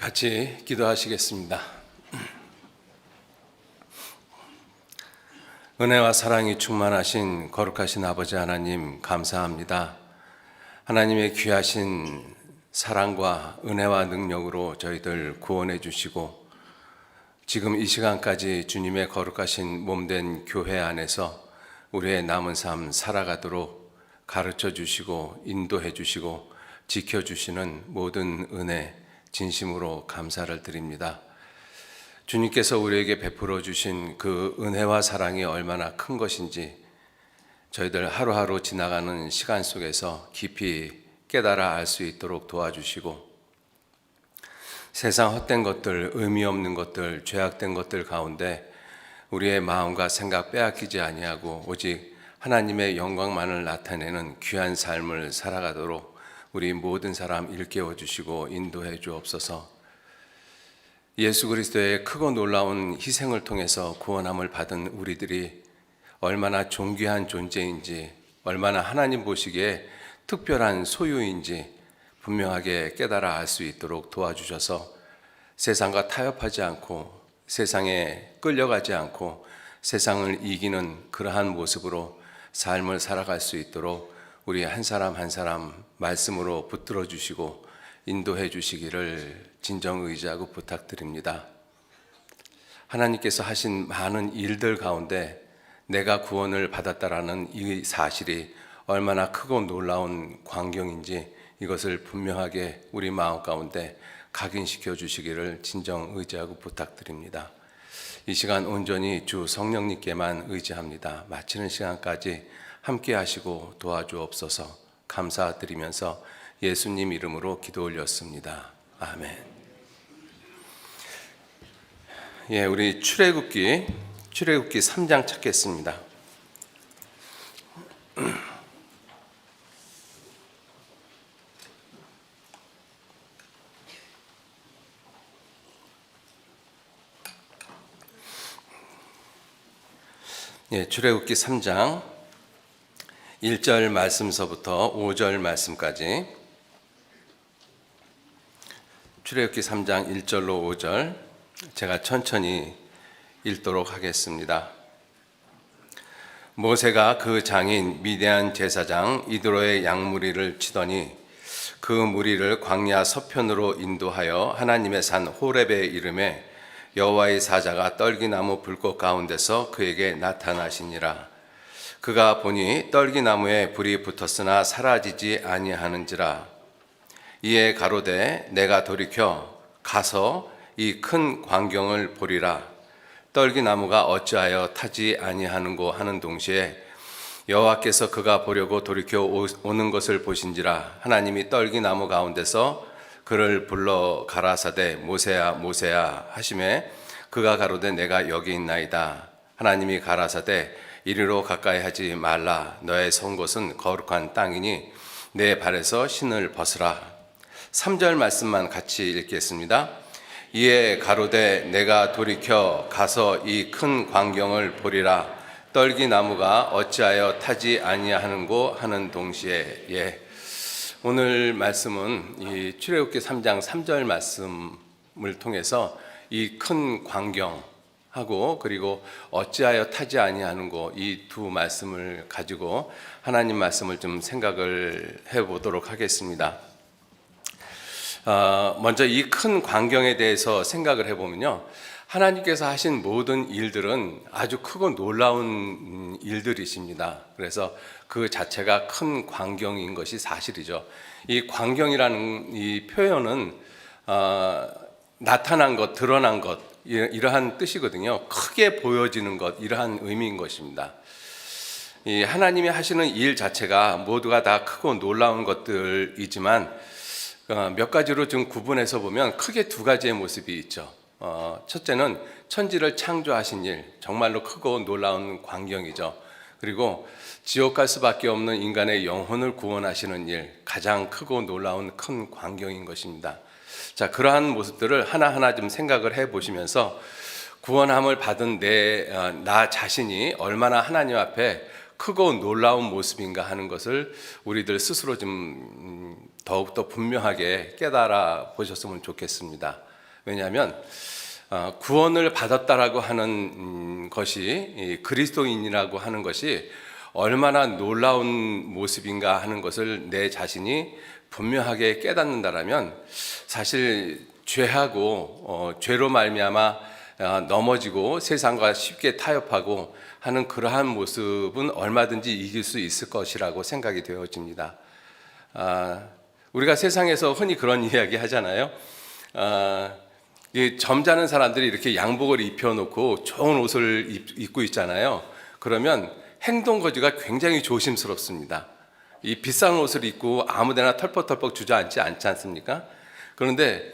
같이 기도하시겠습니다. 은혜와 사랑이 충만하신 거룩하신 아버지 하나님 감사합니다. 하나님의 귀하신 사랑과 은혜와 능력으로 저희들 구원해 주시고 지금 이 시간까지 주님의 거룩하신 몸된 교회 안에서 우리의 남은 삶 살아가도록 가르쳐 주시고 인도해 주시고 지켜 주시는 모든 은혜 진심으로 감사를 드립니다. 주님께서 우리에게 베풀어 주신 그 은혜와 사랑이 얼마나 큰 것인지 저희들 하루하루 지나가는 시간 속에서 깊이 깨달아 알 수 있도록 도와주시고 세상 헛된 것들, 의미 없는 것들, 죄악된 것들 가운데 우리의 마음과 생각 빼앗기지 아니하고 오직 하나님의 영광만을 나타내는 귀한 삶을 살아가도록 우리 모든 사람 일깨워 주시고 인도해 주옵소서. 예수 그리스도의 크고 놀라운 희생을 통해서 구원함을 받은 우리들이 얼마나 존귀한 존재인지, 얼마나 하나님 보시기에 특별한 소유인지 분명하게 깨달아 알 수 있도록 도와주셔서 세상과 타협하지 않고 세상에 끌려가지 않고 세상을 이기는 그러한 모습으로 삶을 살아갈 수 있도록 우리 한 사람 한 사람 말씀으로 붙들어 주시고 인도해 주시기를 진정 의지하고 부탁드립니다. 하나님께서 하신 많은 일들 가운데 내가 구원을 받았다라는 이 사실이 얼마나 크고 놀라운 광경인지 이것을 분명하게 우리 마음 가운데 각인시켜 주시기를 진정 의지하고 부탁드립니다. 이 시간 온전히 주 성령님께만 의지합니다. 마치는 시간까지 함께 하시고 도와주옵소서. 감사드리면서 예수님 이름으로 기도 올렸습니다. 아멘. 우리 출애굽기 3장 찾겠습니다. 출애굽기 3장 1절 말씀서부터 5절 말씀까지 출애굽기 3장 1절로 5절 제가 천천히 읽도록 하겠습니다. 모세가 그 장인 미디안 제사장 이드로의 양무리를 치더니 그 무리를 광야 서편으로 인도하여 하나님의 산 호렙에 이르매 여호와의 사자가 떨기나무 불꽃 가운데서 그에게 나타나시니라. 그가 보니 떨기나무에 불이 붙었으나 사라지지 아니하는지라. 이에 가로되 내가 돌이켜 가서 이 큰 광경을 보리라. 떨기나무가 어찌하여 타지 아니하는고 하는 동시에 여호와께서 그가 보려고 돌이켜 오는 것을 보신지라. 하나님이 떨기나무 가운데서 그를 불러 가라사대 모세야 모세야 하시매 그가 가로되 내가 여기 있나이다. 하나님이 가라사대 이리로 가까이 하지 말라. 너의 선 곳은 거룩한 땅이니 내 발에서 신을 벗으라. 3절 말씀만 같이 읽겠습니다. 이에 가로되 내가 돌이켜 가서 이 큰 광경을 보리라. 떨기나무가 어찌하여 타지 아니하는고 하는 동시에 오늘 말씀은 이 출애굽기 3장 3절 말씀을 통해서 이 큰 광경하고 그리고 어찌하여 타지 아니하는고 이 두 말씀을 가지고 하나님 말씀을 좀 생각을 해보도록 하겠습니다. 먼저 이 큰 광경에 대해서 생각을 해보면요, 하나님께서 하신 모든 일들은 아주 크고 놀라운 일들이십니다. 그래서 그 자체가 큰 광경인 것이 사실이죠. 이 광경이라는 이 표현은 나타난 것, 드러난 것 이러한 뜻이거든요. 크게 보여지는 것 이러한 의미인 것입니다. 이 하나님이 하시는 일 자체가 모두가 다 크고 놀라운 것들이지만 몇 가지로 좀 구분해서 보면 크게 두 가지의 모습이 있죠. 첫째는 천지를 창조하신 일, 정말로 크고 놀라운 광경이죠. 그리고 지옥 갈 수밖에 없는 인간의 영혼을 구원하시는 일, 가장 크고 놀라운 큰 광경인 것입니다. 자, 그러한 모습들을 하나하나 좀 생각을 해보시면서 구원함을 받은 나 자신이 얼마나 하나님 앞에 크고 놀라운 모습인가 하는 것을 우리들 스스로 좀 더욱더 분명하게 깨달아 보셨으면 좋겠습니다. 왜냐하면 구원을 받았다라고 하는 것이, 이 그리스도인이라고 하는 것이 얼마나 놀라운 모습인가 하는 것을 내 자신이 분명하게 깨닫는다라면, 사실 죄하고 죄로 말미암아 넘어지고 세상과 쉽게 타협하고 하는 그러한 모습은 얼마든지 이길 수 있을 것이라고 생각이 되어집니다. 우리가 세상에서 흔히 그런 이야기 하잖아요. 이 점잖은 사람들이 이렇게 양복을 입혀놓고 좋은 옷을 입고 있잖아요. 그러면 행동 거지가 굉장히 조심스럽습니다. 이 비싼 옷을 입고 아무데나 털퍽털퍽 주저앉지 않지 않습니까? 그런데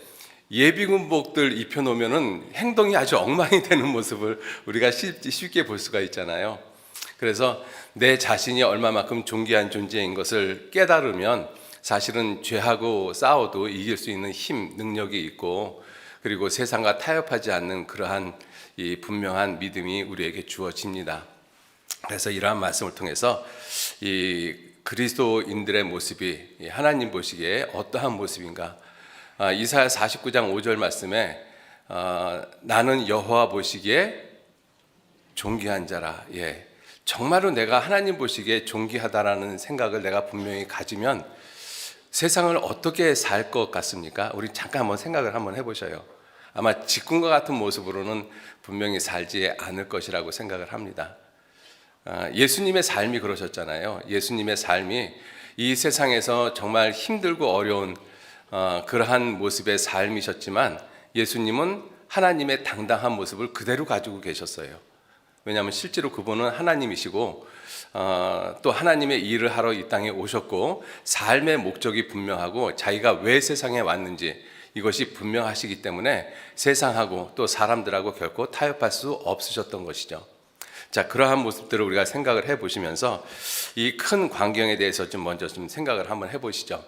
예비군복들 입혀놓으면은 행동이 아주 엉망이 되는 모습을 우리가 쉽게 볼 수가 있잖아요. 그래서 내 자신이 얼마만큼 존귀한 존재인 것을 깨달으면 사실은 죄하고 싸워도 이길 수 있는 힘, 능력이 있고, 그리고 세상과 타협하지 않는 그러한 이 분명한 믿음이 우리에게 주어집니다. 그래서 이러한 말씀을 통해서 이 그리스도인들의 모습이 하나님 보시기에 어떠한 모습인가? 이사야 49장 5절 말씀에 나는 여호와 보시기에 존귀한 자라. 정말로 내가 하나님 보시기에 존귀하다라는 생각을 내가 분명히 가지면 세상을 어떻게 살 것 같습니까? 우리 잠깐 한번 생각을 한번 해보셔요. 아마 지금과 같은 모습으로는 분명히 살지 않을 것이라고 생각을 합니다. 예수님의 삶이 그러셨잖아요. 예수님의 삶이 이 세상에서 정말 힘들고 어려운 그러한 모습의 삶이셨지만, 예수님은 하나님의 당당한 모습을 그대로 가지고 계셨어요. 왜냐하면 실제로 그분은 하나님이시고 또 하나님의 일을 하러 이 땅에 오셨고, 삶의 목적이 분명하고 자기가 왜 세상에 왔는지 이것이 분명하시기 때문에 세상하고 또 사람들하고 결코 타협할 수 없으셨던 것이죠. 자, 그러한 모습들을 우리가 생각을 해보시면서 이 큰 광경에 대해서 먼저 생각을 한번 해보시죠.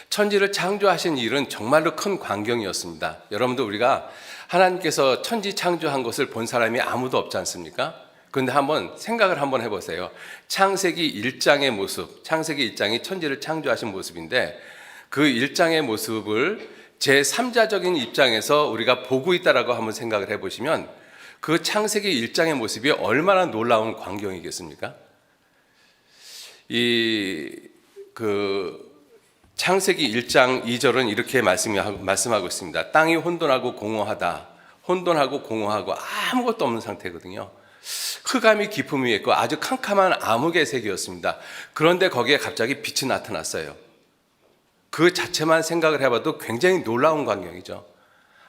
천지를 창조하신 일은 정말로 큰 광경이었습니다. 여러분도 우리가 하나님께서 천지 창조한 것을 본 사람이 아무도 없지 않습니까? 그런데 한번 생각을 한번 해보세요. 창세기 1장의 모습, 창세기 1장이 천지를 창조하신 모습인데, 그 1장의 모습을 제3자적인 입장에서 우리가 보고 있다라고 한번 생각을 해보시면, 그 창세기 1장의 모습이 얼마나 놀라운 광경이겠습니까? 창세기 1장 2절은 이렇게 말씀하고 있습니다. 땅이 혼돈하고 공허하다. 혼돈하고 공허하고 아무것도 없는 상태거든요. 흑암이 깊음 위에 있고 아주 캄캄한 암흑의 색이었습니다. 그런데 거기에 갑자기 빛이 나타났어요. 그 자체만 생각을 해봐도 굉장히 놀라운 광경이죠.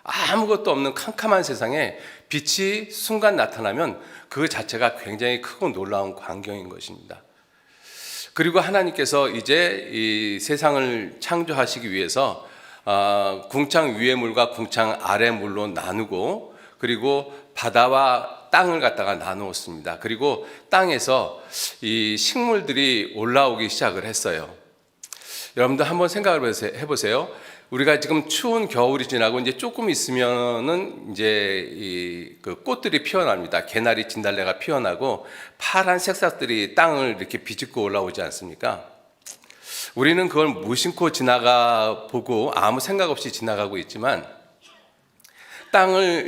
아무것도 없는 캄캄한 세상에 빛이 순간 나타나면 그 자체가 굉장히 크고 놀라운 광경인 것입니다. 그리고 하나님께서 이제 이 세상을 창조하시기 위해서 궁창 위의 물과 궁창 아래 물로 나누고, 그리고 바다와 땅을 갖다가 나누었습니다. 그리고 땅에서 이 식물들이 올라오기 시작을 했어요. 여러분들 한번 생각을 해보세요. 우리가 지금 추운 겨울이 지나고 이제 조금 있으면은 이제 그 꽃들이 피어납니다. 개나리, 진달래가 피어나고 파란 새싹들이 땅을 이렇게 비집고 올라오지 않습니까? 우리는 그걸 무심코 지나가 보고 아무 생각 없이 지나가고 있지만,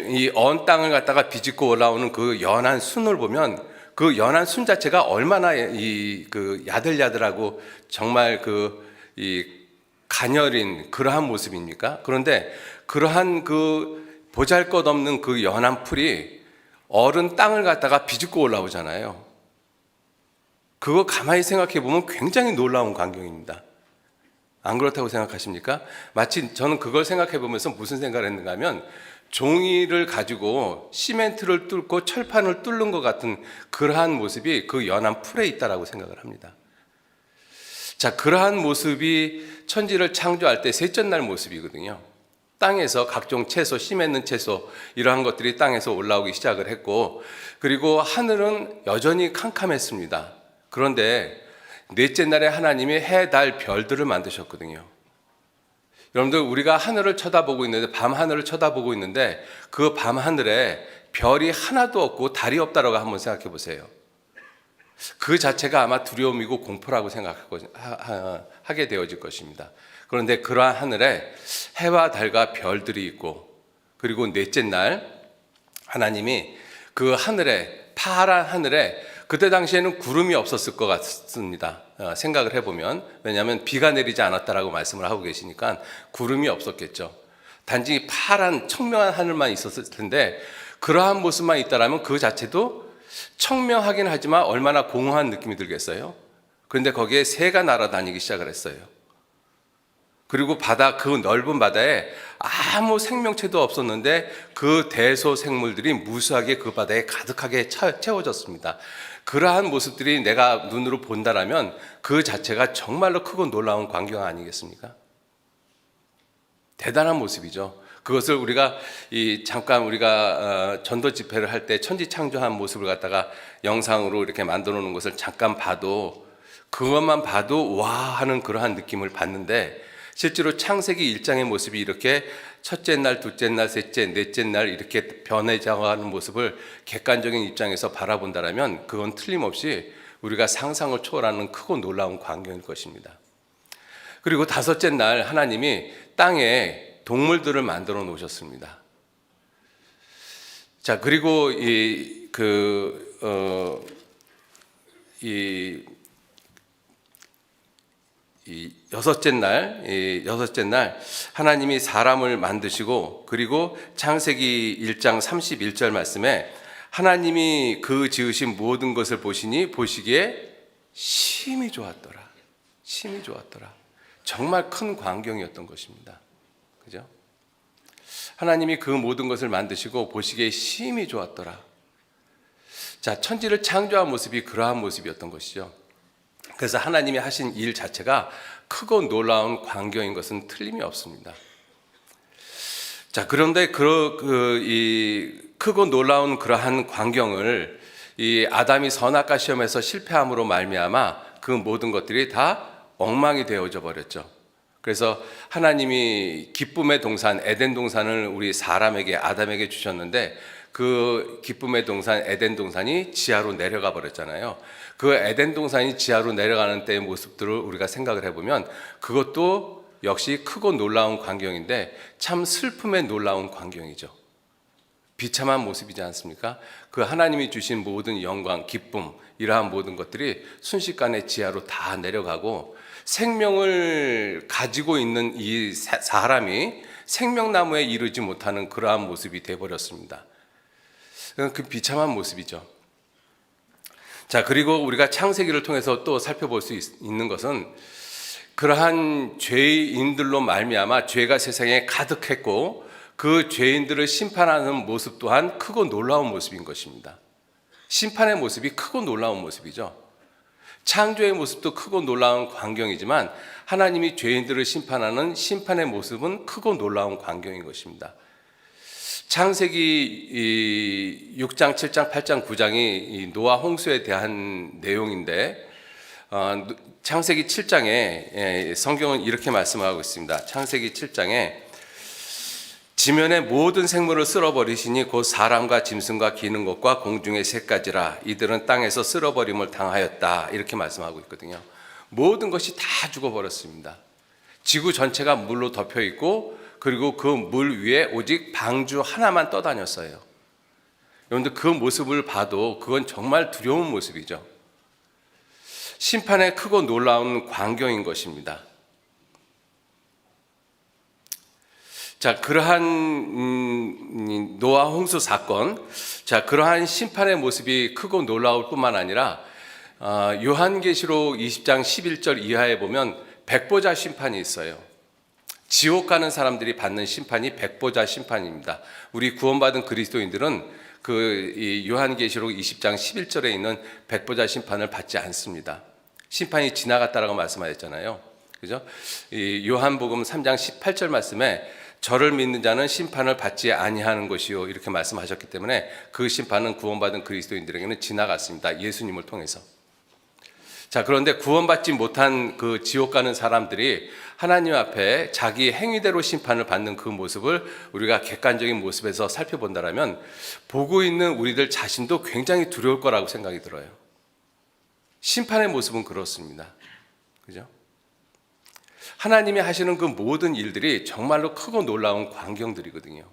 이 언 땅을 갖다가 비집고 올라오는 그 연한 순을 보면 그 연한 순 자체가 얼마나 그 야들야들하고 정말 이 가녀린 그러한 모습입니까? 그런데 그러한 그 보잘것없는 그 연한 풀이 얼은 땅을 갖다가 비집고 올라오잖아요. 그거 가만히 생각해 보면 굉장히 놀라운 광경입니다. 안 그렇다고 생각하십니까? 마치 저는 그걸 생각해 보면서 무슨 생각을 했는가 하면, 종이를 가지고 시멘트를 뚫고 철판을 뚫는 것 같은 그러한 모습이 그 연한 풀에 있다라고 생각을 합니다. 자, 그러한 모습이 천지를 창조할 때 셋째 날 모습이거든요. 땅에서 각종 채소, 씨 맺는 채소 이러한 것들이 땅에서 올라오기 시작을 했고, 그리고 하늘은 여전히 캄캄했습니다. 그런데 넷째 날에 하나님이 해, 달, 별들을 만드셨거든요. 여러분들, 우리가 하늘을 쳐다보고 있는데, 밤 하늘을 쳐다보고 있는데 그 밤 하늘에 별이 하나도 없고 달이 없다라고 한번 생각해 보세요. 그 자체가 아마 두려움이고 공포라고 하게 되어질 것입니다. 그런데 그러한 하늘에 해와 달과 별들이 있고, 그리고 넷째 날 하나님이 그 하늘에, 파란 하늘에, 그때 당시에는 구름이 없었을 것 같습니다. 생각을 해보면. 왜냐하면 비가 내리지 않았다라고 말씀을 하고 계시니까 구름이 없었겠죠. 단지 파란 청명한 하늘만 있었을 텐데, 그러한 모습만 있다라면 그 자체도 청명하긴 하지만 얼마나 공허한 느낌이 들겠어요. 그런데 거기에 새가 날아다니기 시작을 했어요. 그리고 바다, 그 넓은 바다에 아무 생명체도 없었는데 그 대소 생물들이 무수하게 그 바다에 가득하게 채워졌습니다. 그러한 모습들이 내가 눈으로 본다라면 그 자체가 정말로 크고 놀라운 광경 아니겠습니까? 대단한 모습이죠. 그것을 우리가 잠깐 우리가 전도 집회를 할 때 천지창조한 모습을 갖다가 영상으로 이렇게 만들어 놓은 것을 잠깐 봐도, 그것만 봐도 와 하는 그러한 느낌을 받는데, 실제로 창세기 1장의 모습이 이렇게 첫째 날, 둘째 날, 셋째, 넷째 날 이렇게 변해져가는 모습을 객관적인 입장에서 바라본다라면 그건 틀림없이 우리가 상상을 초월하는 크고 놀라운 광경일 것입니다. 그리고 다섯째 날 하나님이 땅에 동물들을 만들어 놓으셨습니다. 자, 그리고 여섯째 날 하나님이 사람을 만드시고, 그리고 창세기 1장 31절 말씀에 하나님이 그 지으신 모든 것을 보시니 보시기에 심히 좋았더라. 심히 좋았더라. 정말 큰 광경이었던 것입니다. 그죠? 하나님이 그 모든 것을 만드시고 보시기에 심히 좋았더라. 자, 천지를 창조한 모습이 그러한 모습이었던 것이죠. 그래서 하나님이 하신 일 자체가 크고 놀라운 광경인 것은 틀림이 없습니다. 자, 그런데 이 크고 놀라운 그러한 광경을 이 아담이 선악과 시험에서 실패함으로 말미암아 그 모든 것들이 다 엉망이 되어져 버렸죠. 그래서 하나님이 기쁨의 동산, 에덴 동산을 우리 사람에게, 아담에게 주셨는데, 그 기쁨의 동산, 에덴 동산이 지하로 내려가 버렸잖아요. 그 에덴 동산이 지하로 내려가는 때의 모습들을 우리가 생각을 해보면 그것도 역시 크고 놀라운 광경인데 참 슬픔의 놀라운 광경이죠. 비참한 모습이지 않습니까? 그 하나님이 주신 모든 영광, 기쁨, 이러한 모든 것들이 순식간에 지하로 다 내려가고, 생명을 가지고 있는 이 사람이 생명나무에 이르지 못하는 그러한 모습이 되어버렸습니다. 그 비참한 모습이죠. 자, 그리고 우리가 창세기를 통해서 또 살펴볼 수 있는 것은 그러한 죄인들로 말미암아 죄가 세상에 가득했고, 그 죄인들을 심판하는 모습 또한 크고 놀라운 모습인 것입니다. 심판의 모습이 크고 놀라운 모습이죠. 창조의 모습도 크고 놀라운 광경이지만 하나님이 죄인들을 심판하는 심판의 모습은 크고 놀라운 광경인 것입니다. 창세기 6장, 7장, 8장, 9장이 노아 홍수에 대한 내용인데, 창세기 7장에 성경은 이렇게 말씀하고 있습니다. 창세기 7장에 지면의 모든 생물을 쓸어버리시니 곧 사람과 짐승과 기는 것과 공중의 새까지라 이들은 땅에서 쓸어버림을 당하였다, 이렇게 말씀하고 있거든요. 모든 것이 다 죽어버렸습니다. 지구 전체가 물로 덮여 있고, 그리고 그 물 위에 오직 방주 하나만 떠다녔어요. 여러분들 그 모습을 봐도 그건 정말 두려운 모습이죠. 심판의 크고 놀라운 광경인 것입니다. 자, 그러한 노아 홍수 사건, 자, 그러한 심판의 모습이 크고 놀라울 뿐만 아니라 요한계시록 20장 11절 이하에 보면 백보자 심판이 있어요. 지옥 가는 사람들이 받는 심판이 백보자 심판입니다. 우리 구원받은 그리스도인들은 그 요한계시록 20장 11절에 있는 백보자 심판을 받지 않습니다. 심판이 지나갔다라고 말씀하셨잖아요. 그죠? 이 요한복음 3장 18절 말씀에 저를 믿는 자는 심판을 받지 아니하는 것이요, 이렇게 말씀하셨기 때문에 그 심판은 구원받은 그리스도인들에게는 지나갔습니다. 예수님을 통해서. 자, 그런데 구원받지 못한 그 지옥 가는 사람들이 하나님 앞에 자기 행위대로 심판을 받는 그 모습을 우리가 객관적인 모습에서 살펴본다면 보고 있는 우리들 자신도 굉장히 두려울 거라고 생각이 들어요. 심판의 모습은 그렇습니다. 그죠? 하나님이 하시는 그 모든 일들이 정말로 크고 놀라운 광경들이거든요.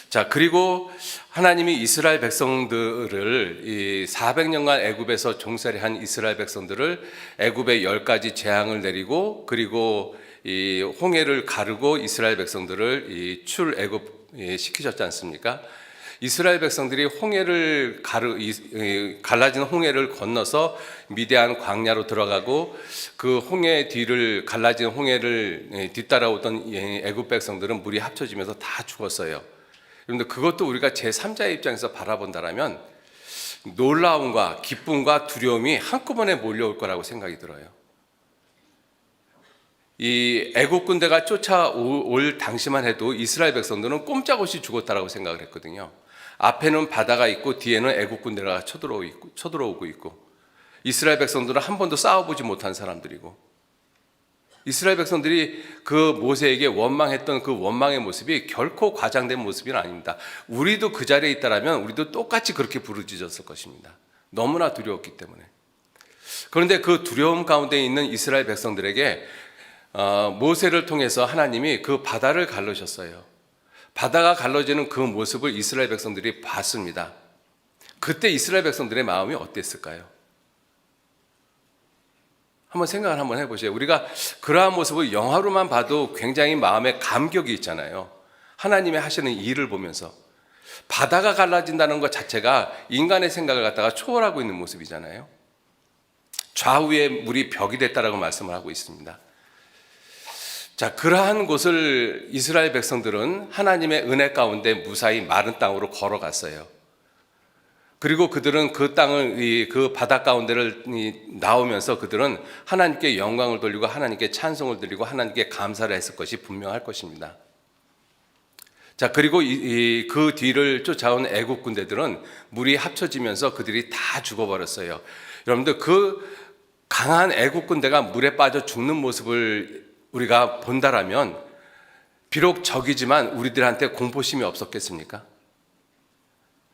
자, 그리고 하나님이 이스라엘 백성들을 이 400년간 애굽에서 종살이한 이스라엘 백성들을 애굽에 10가지 재앙을 내리고, 그리고 이 홍해를 가르고 이스라엘 백성들을 이 출애굽 시키셨지 않습니까? 이스라엘 백성들이 홍해를 갈라진 홍해를 건너서 미디안 광야로 들어가고, 그 홍해 뒤를 갈라진 홍해를 뒤따라오던 애굽 백성들은 물이 합쳐지면서 다 죽었어요. 그런데 그것도 우리가 제3자의 입장에서 바라본다라면 놀라움과 기쁨과 두려움이 한꺼번에 몰려올 거라고 생각이 들어요. 이 애국 군대가 쫓아올 당시만 해도 이스라엘 백성들은 꼼짝없이 죽었다라고 생각을 했거든요. 앞에는 바다가 있고 뒤에는 애국 군대가 쳐들어오고 있고, 이스라엘 백성들은 한 번도 싸워보지 못한 사람들이고, 이스라엘 백성들이 그 모세에게 원망했던 그 원망의 모습이 결코 과장된 모습은 아닙니다. 우리도 그 자리에 있다라면 우리도 똑같이 그렇게 부르짖었을 것입니다. 너무나 두려웠기 때문에. 그런데 그 두려움 가운데 있는 이스라엘 백성들에게 모세를 통해서 하나님이 그 바다를 갈르셨어요. 바다가 갈라지는 그 모습을 이스라엘 백성들이 봤습니다. 그때 이스라엘 백성들의 마음이 어땠을까요? 한번 생각을 한번 해보세요. 우리가 그러한 모습을 영화로만 봐도 굉장히 마음에 감격이 있잖아요. 하나님의 하시는 일을 보면서 바다가 갈라진다는 것 자체가 인간의 생각을 갖다가 초월하고 있는 모습이잖아요. 좌우에 물이 벽이 됐다라고 말씀을 하고 있습니다. 자, 그러한 곳을 이스라엘 백성들은 하나님의 은혜 가운데 무사히 마른 땅으로 걸어갔어요. 그리고 그들은 그 땅을, 그 바다 가운데를 나오면서 그들은 하나님께 영광을 돌리고 하나님께 찬송을 드리고 하나님께 감사를 했을 것이 분명할 것입니다. 자, 그리고 그 뒤를 쫓아온 애국 군대들은 물이 합쳐지면서 그들이 다 죽어버렸어요. 여러분들, 그 강한 애국 군대가 물에 빠져 죽는 모습을 우리가 본다라면 비록 적이지만 우리들한테 공포심이 없었겠습니까?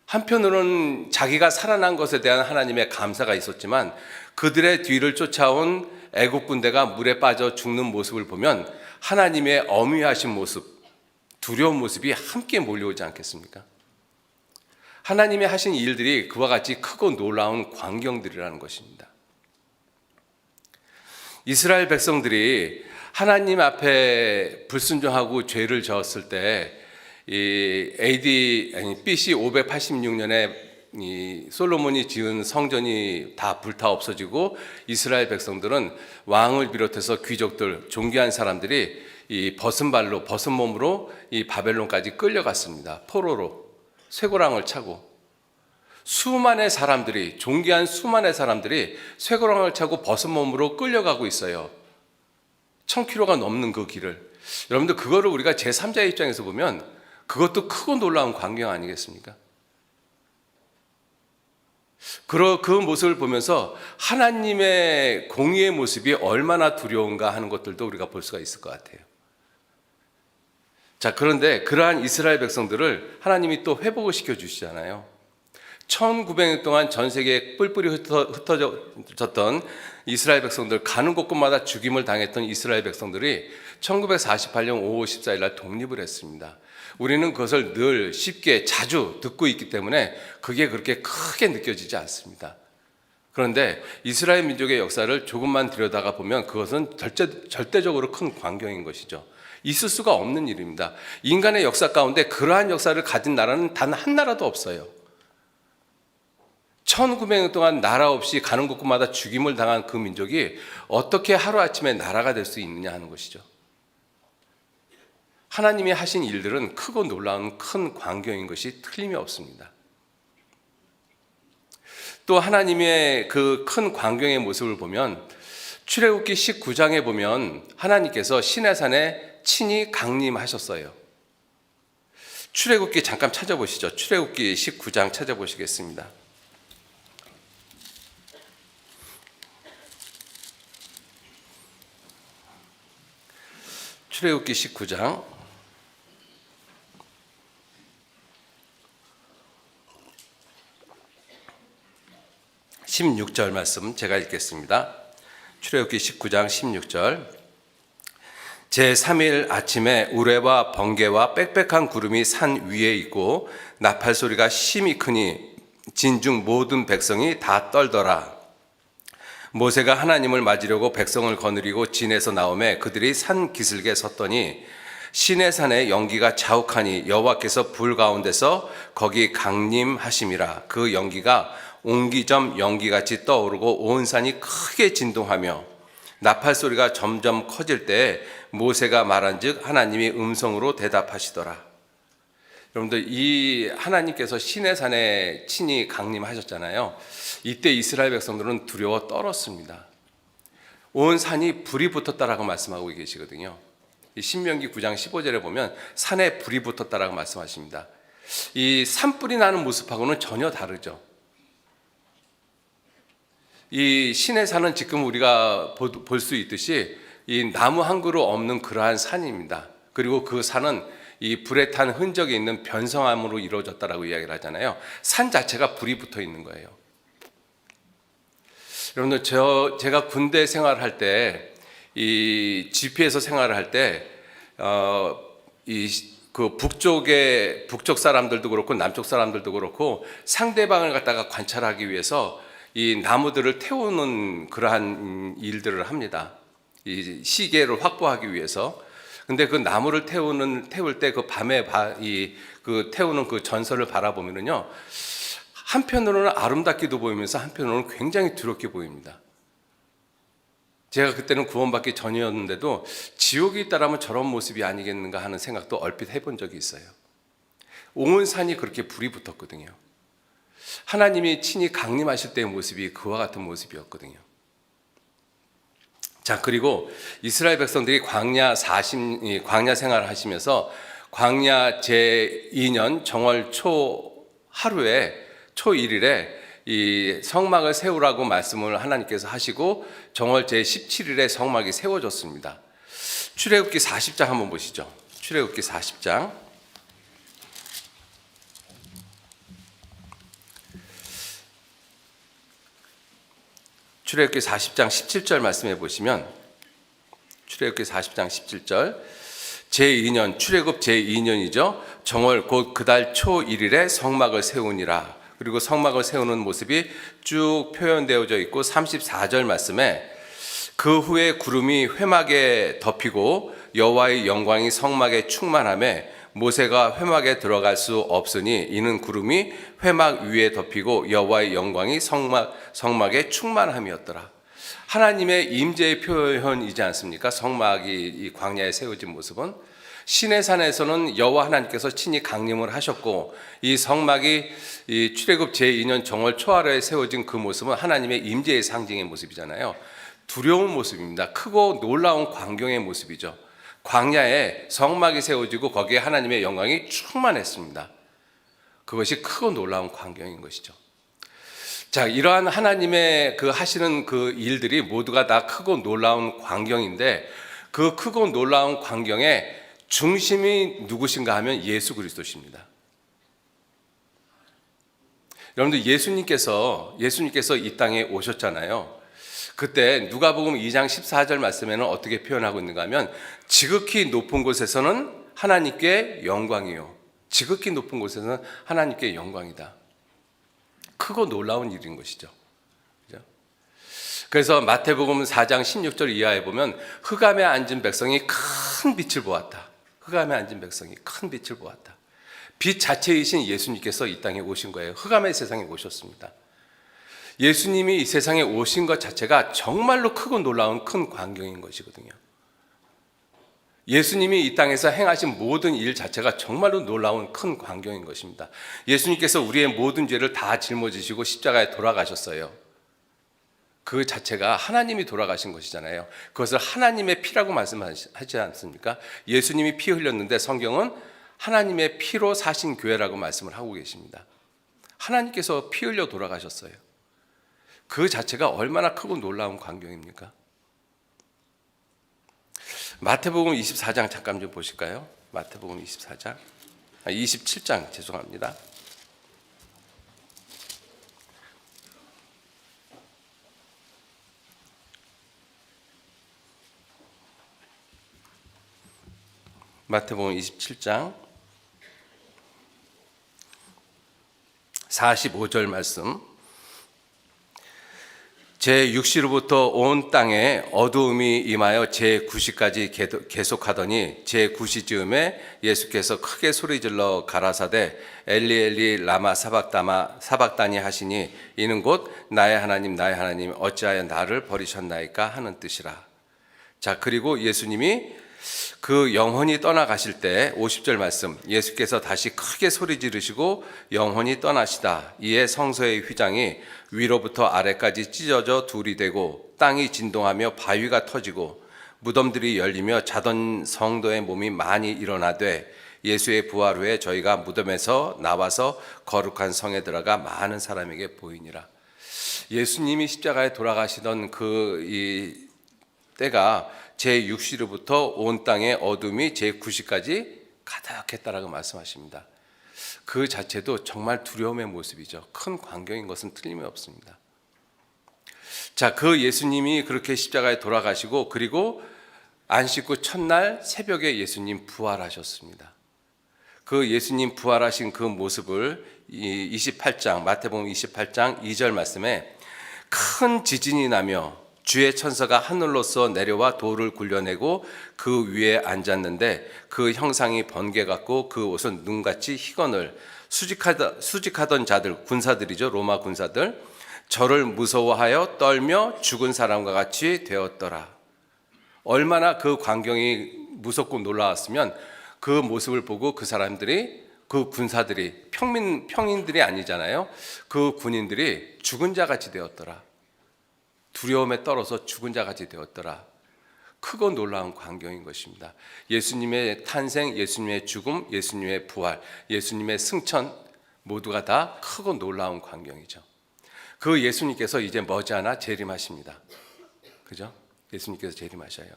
한편으로는 자기가 살아난 것에 대한 하나님의 감사가 있었지만 그들의 뒤를 쫓아온 애국 군대가 물에 빠져 죽는 모습을 보면 하나님의 엄위하신 모습, 두려운 모습이 함께 몰려오지 않겠습니까? 하나님이 하신 일들이 그와 같이 크고 놀라운 광경들이라는 것입니다. 이스라엘 백성들이 하나님 앞에 불순종하고 죄를 저었을 때 BC 586년에 솔로몬이 지은 성전이 다 불타 없어지고 이스라엘 백성들은 왕을 비롯해서 귀족들, 존귀한 사람들이 이 벗은 발로, 벗은 몸으로 이 바벨론까지 끌려갔습니다. 포로로 쇠고랑을 차고 수많은 사람들이, 존귀한 수많은 사람들이 쇠고랑을 차고 벗은 몸으로 끌려가고 있어요. 1000km가 넘는 그 길을. 여러분들, 그거를 우리가 제3자의 입장에서 보면 그것도 크고 놀라운 광경 아니겠습니까? 그 모습을 보면서 하나님의 공의의 모습이 얼마나 두려운가 하는 것들도 우리가 볼 수가 있을 것 같아요. 자, 그런데 그러한 이스라엘 백성들을 하나님이 또 회복을 시켜주시잖아요. 1900년 동안 전 세계에 뿔뿔이 흩어졌던 이스라엘 백성들, 가는 곳곳마다 죽임을 당했던 이스라엘 백성들이 1948년 5월 14일 날 독립을 했습니다. 우리는 그것을 늘 쉽게 자주 듣고 있기 때문에 그게 그렇게 크게 느껴지지 않습니다. 그런데 이스라엘 민족의 역사를 조금만 들여다가 보면 그것은 절대적으로 큰 광경인 것이죠. 있을 수가 없는 일입니다. 인간의 역사 가운데 그러한 역사를 가진 나라는 단 한 나라도 없어요. 1900년 동안 나라 없이 가는 곳곳마다 죽임을 당한 그 민족이 어떻게 하루아침에 나라가 될 수 있느냐 하는 것이죠. 하나님이 하신 일들은 크고 놀라운 큰 광경인 것이 틀림이 없습니다. 또 하나님의 그 큰 광경의 모습을 보면 출애굽기 19장에 보면 하나님께서 시내산에 친히 강림하셨어요. 출애굽기 잠깐 찾아보시죠. 출애굽기 19장 찾아보시겠습니다. 출애굽기 19장 16절 말씀 제가 읽겠습니다. 출애굽기 19장 16절. 제3일 아침에 우레와 번개와 빽빽한 구름이 산 위에 있고 나팔 소리가 심히 크니 진중 모든 백성이 다 떨더라. 모세가 하나님을 맞으려고 백성을 거느리고 진에서 나오매 그들이 산 기슭에 섰더니 시내산에 연기가 자욱하니 여호와께서 불 가운데서 거기 강림하심이라. 그 연기가 옹기점 연기같이 떠오르고 온 산이 크게 진동하며 나팔 소리가 점점 커질 때 모세가 말한즉 하나님이 음성으로 대답하시더라. 여러분들, 이 하나님께서 시내산에 친히 강림하셨잖아요. 이때 이스라엘 백성들은 두려워 떨었습니다. 온 산이 불이 붙었다라고 말씀하고 계시거든요. 신명기 9장 15절에 보면 산에 불이 붙었다라고 말씀하십니다. 이 산불이 나는 모습하고는 전혀 다르죠. 이 시내산은 지금 우리가 볼 수 있듯이 이 나무 한 그루 없는 그러한 산입니다. 그리고 그 산은 이 불에 탄 흔적이 있는 변성암으로 이루어졌다라고 이야기를 하잖아요. 산 자체가 불이 붙어 있는 거예요. 여러분들, 제가 군대 생활할 때, 이 GP에서 생활을 할 때, 북쪽 사람들도 그렇고 남쪽 사람들도 그렇고 상대방을 갖다가 관찰하기 위해서 이 나무들을 태우는 그러한 일들을 합니다. 이 시계를 확보하기 위해서. 근데 그 나무를 태울 때 그 밤에 그 태우는 그 전설을 바라보면요, 한편으로는 아름답게도 보이면서 한편으로는 굉장히 두렵게 보입니다. 제가 그때는 구원받기 전이었는데도 지옥이 있다라면 저런 모습이 아니겠는가 하는 생각도 얼핏 해본 적이 있어요. 온 산이 그렇게 불이 붙었거든요. 하나님이 친히 강림하실 때의 모습이 그와 같은 모습이었거든요. 자, 그리고 이스라엘 백성들이 광야 생활을 하시면서 광야 제2년 정월 초 1일에 이 성막을 세우라고 말씀을 하나님께서 하시고 정월 제17일에 성막이 세워졌습니다. 출애굽기 40장 한번 보시죠. 출애굽기 40장. 출애굽기 40장 17절 말씀해 보시면, 출애굽기 40장 17절, 제2년, 출애굽 제2년이죠. 정월 곧 그달 초 1일에 성막을 세우니라. 그리고 성막을 세우는 모습이 쭉 표현되어져 있고 34절 말씀에 그 후에 구름이 회막에 덮이고 여호와의 영광이 성막에 충만하매 모세가 회막에 들어갈 수 없으니 이는 구름이 회막 위에 덮이고 여호와의 영광이 성막에 충만함이었더라. 하나님의 임재의 표현이지 않습니까? 성막이 이 광야에 세워진 모습은 시내산에서는 여호와 하나님께서 친히 강림을 하셨고, 이 성막이 이 출애굽 제2년 정월 초하루에 세워진 그 모습은 하나님의 임재의 상징의 모습이잖아요. 두려운 모습입니다. 크고 놀라운 광경의 모습이죠. 광야에 성막이 세워지고 거기에 하나님의 영광이 충만했습니다. 그것이 크고 놀라운 광경인 것이죠. 자, 이러한 하나님의 그 하시는 그 일들이 모두가 다 크고 놀라운 광경인데, 그 크고 놀라운 광경의 중심이 누구신가 하면 예수 그리스도십니다. 여러분들, 예수님께서 이 땅에 오셨잖아요. 그때 누가복음 2장 14절 말씀에는 어떻게 표현하고 있는가 하면 지극히 높은 곳에서는 하나님께 영광이요, 지극히 높은 곳에서는 하나님께 영광이다. 크고 놀라운 일인 것이죠. 그죠? 그래서 마태복음 4장 16절 이하에 보면 흑암에 앉은 백성이 큰 빛을 보았다. 흑암에 앉은 백성이 큰 빛을 보았다. 빛 자체이신 예수님께서 이 땅에 오신 거예요. 흑암의 세상에 오셨습니다. 예수님이 이 세상에 오신 것 자체가 정말로 크고 놀라운 큰 광경인 것이거든요. 예수님이 이 땅에서 행하신 모든 일 자체가 정말로 놀라운 큰 광경인 것입니다. 예수님께서 우리의 모든 죄를 다 짊어지시고 십자가에 돌아가셨어요. 그 자체가 하나님이 돌아가신 것이잖아요. 그것을 하나님의 피라고 말씀하지 않습니까? 예수님이 피 흘렸는데 성경은 하나님의 피로 사신 교회라고 말씀을 하고 계십니다. 하나님께서 피 흘려 돌아가셨어요. 그 자체가 얼마나 크고 놀라운 광경입니까? 마태복음 24장 잠깐 좀 보실까요? 마태복음 27장 죄송합니다. 마태복음 27장 45절 말씀. 제6시로부터 온 땅에 어두움이 임하여 제9시까지 계속하더니 제9시쯤에 예수께서 크게 소리질러 가라사대 엘리 엘리 라마 사박다니 하시니 이는 곧 나의 하나님 어찌하여 나를 버리셨나이까 하는 뜻이라. 자, 그리고 예수님이 그 영혼이 떠나가실 때 50절 말씀, 예수께서 다시 크게 소리 지르시고 영혼이 떠나시다. 이에 성소의 휘장이 위로부터 아래까지 찢어져 둘이 되고 땅이 진동하며 바위가 터지고 무덤들이 열리며 자던 성도의 몸이 많이 일어나되 예수의 부활 후에 저희가 무덤에서 나와서 거룩한 성에 들어가 많은 사람에게 보이니라. 예수님이 십자가에 돌아가시던 그 때가 제6시로부터 온 땅의 어둠이 제9시까지 가득했다라고 말씀하십니다. 그 자체도 정말 두려움의 모습이죠. 큰 광경인 것은 틀림이 없습니다. 자, 그 예수님이 그렇게 십자가에 돌아가시고 그리고 안식 후 첫날 새벽에 예수님 부활하셨습니다. 그 예수님 부활하신 그 모습을 28장 마태복음 28장 2절 말씀에 큰 지진이 나며 주의 천사가 하늘로서 내려와 돌을 굴려내고 그 위에 앉았는데 그 형상이 번개 같고 그 옷은 눈같이 희건을 수직하던 자들, 군사들이죠, 로마 군사들, 저를 무서워하여 떨며 죽은 사람과 같이 되었더라. 얼마나 그 광경이 무섭고 놀라웠으면 그 모습을 보고 그 사람들이, 그 군사들이, 평인들이 아니잖아요, 그 군인들이 죽은 자 같이 되었더라. 두려움에 떨어서 죽은 자같이 되었더라. 크고 놀라운 광경인 것입니다. 예수님의 탄생, 예수님의 죽음, 예수님의 부활, 예수님의 승천 모두가 다 크고 놀라운 광경이죠. 그 예수님께서 이제 머지않아 재림하십니다. 그죠? 예수님께서 재림하셔요.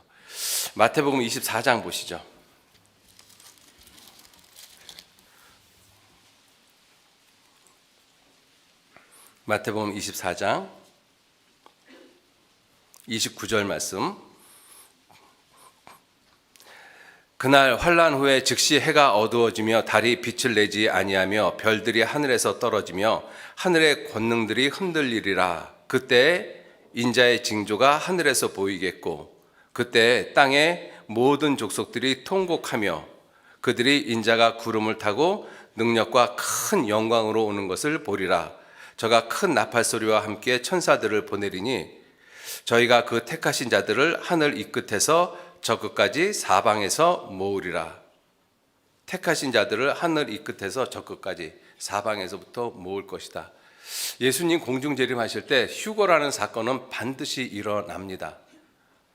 마태복음 24장 보시죠. 마태복음 24장 29절 말씀. 그날 환난 후에 즉시 해가 어두워지며 달이 빛을 내지 아니하며 별들이 하늘에서 떨어지며 하늘의 권능들이 흔들리리라. 그때 인자의 징조가 하늘에서 보이겠고 그때 땅의 모든 족속들이 통곡하며 그들이 인자가 구름을 타고 능력과 큰 영광으로 오는 것을 보리라. 저가 큰 나팔 소리와 함께 천사들을 보내리니 저희가 그 택하신 자들을 하늘 이 끝에서 저 끝까지 사방에서 모으리라. 택하신 자들을 하늘 이 끝에서 저 끝까지 사방에서부터 모을 것이다. 예수님 공중 재림하실 때 휴거라는 사건은 반드시 일어납니다.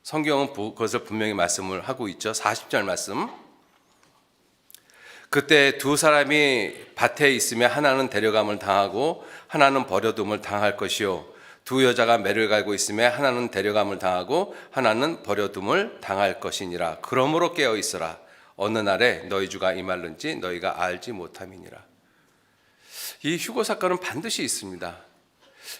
성경은 그것을 분명히 말씀을 하고 있죠. 40절 말씀. 그때 두 사람이 밭에 있으며 하나는 데려감을 당하고 하나는 버려둠을 당할 것이요 두 여자가 매를 갈고 있으며 하나는 데려감을 당하고 하나는 버려둠을 당할 것이니라. 그러므로 깨어 있으라. 어느 날에 너희 주가 임할는지 너희가 알지 못함이니라. 이 휴거 사건은 반드시 있습니다.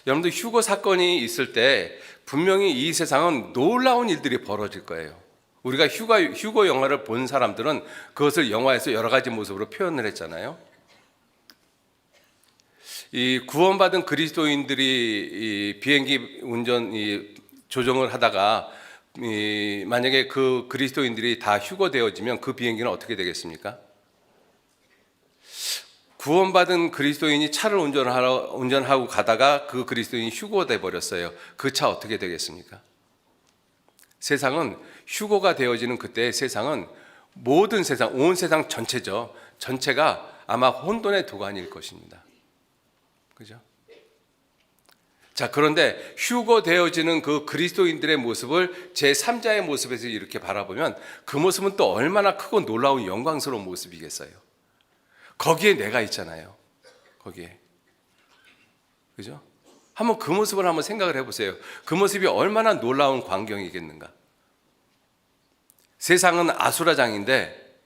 여러분들 휴거 사건이 있을 때 분명히 이 세상은 놀라운 일들이 벌어질 거예요. 우리가 휴거 영화를 본 사람들은 그것을 영화에서 여러 가지 모습으로 표현을 했잖아요. 이 구원받은 그리스도인들이 이 비행기 운전 조종을 하다가 만약에 그 그리스도인들이 다 휴거되어지면 그 비행기는 어떻게 되겠습니까? 구원받은 그리스도인이 차를 운전하고 가다가 그 그리스도인이 휴거돼 버렸어요. 그 차 어떻게 되겠습니까? 세상은 휴거가 되어지는 그때 세상은 모든 세상, 온 세상 전체죠. 전체가 아마 혼돈의 도가니일 것입니다. 그죠? 자, 그런데 휴거되어지는 그 그리스도인들의 모습을 제3자의 모습에서 이렇게 바라보면 그 모습은 또 얼마나 크고 놀라운 영광스러운 모습이겠어요. 거기에 내가 있잖아요. 거기에. 그죠? 한번 그 모습을 한번 생각을 해보세요. 그 모습이 얼마나 놀라운 광경이겠는가. 세상은 아수라장인데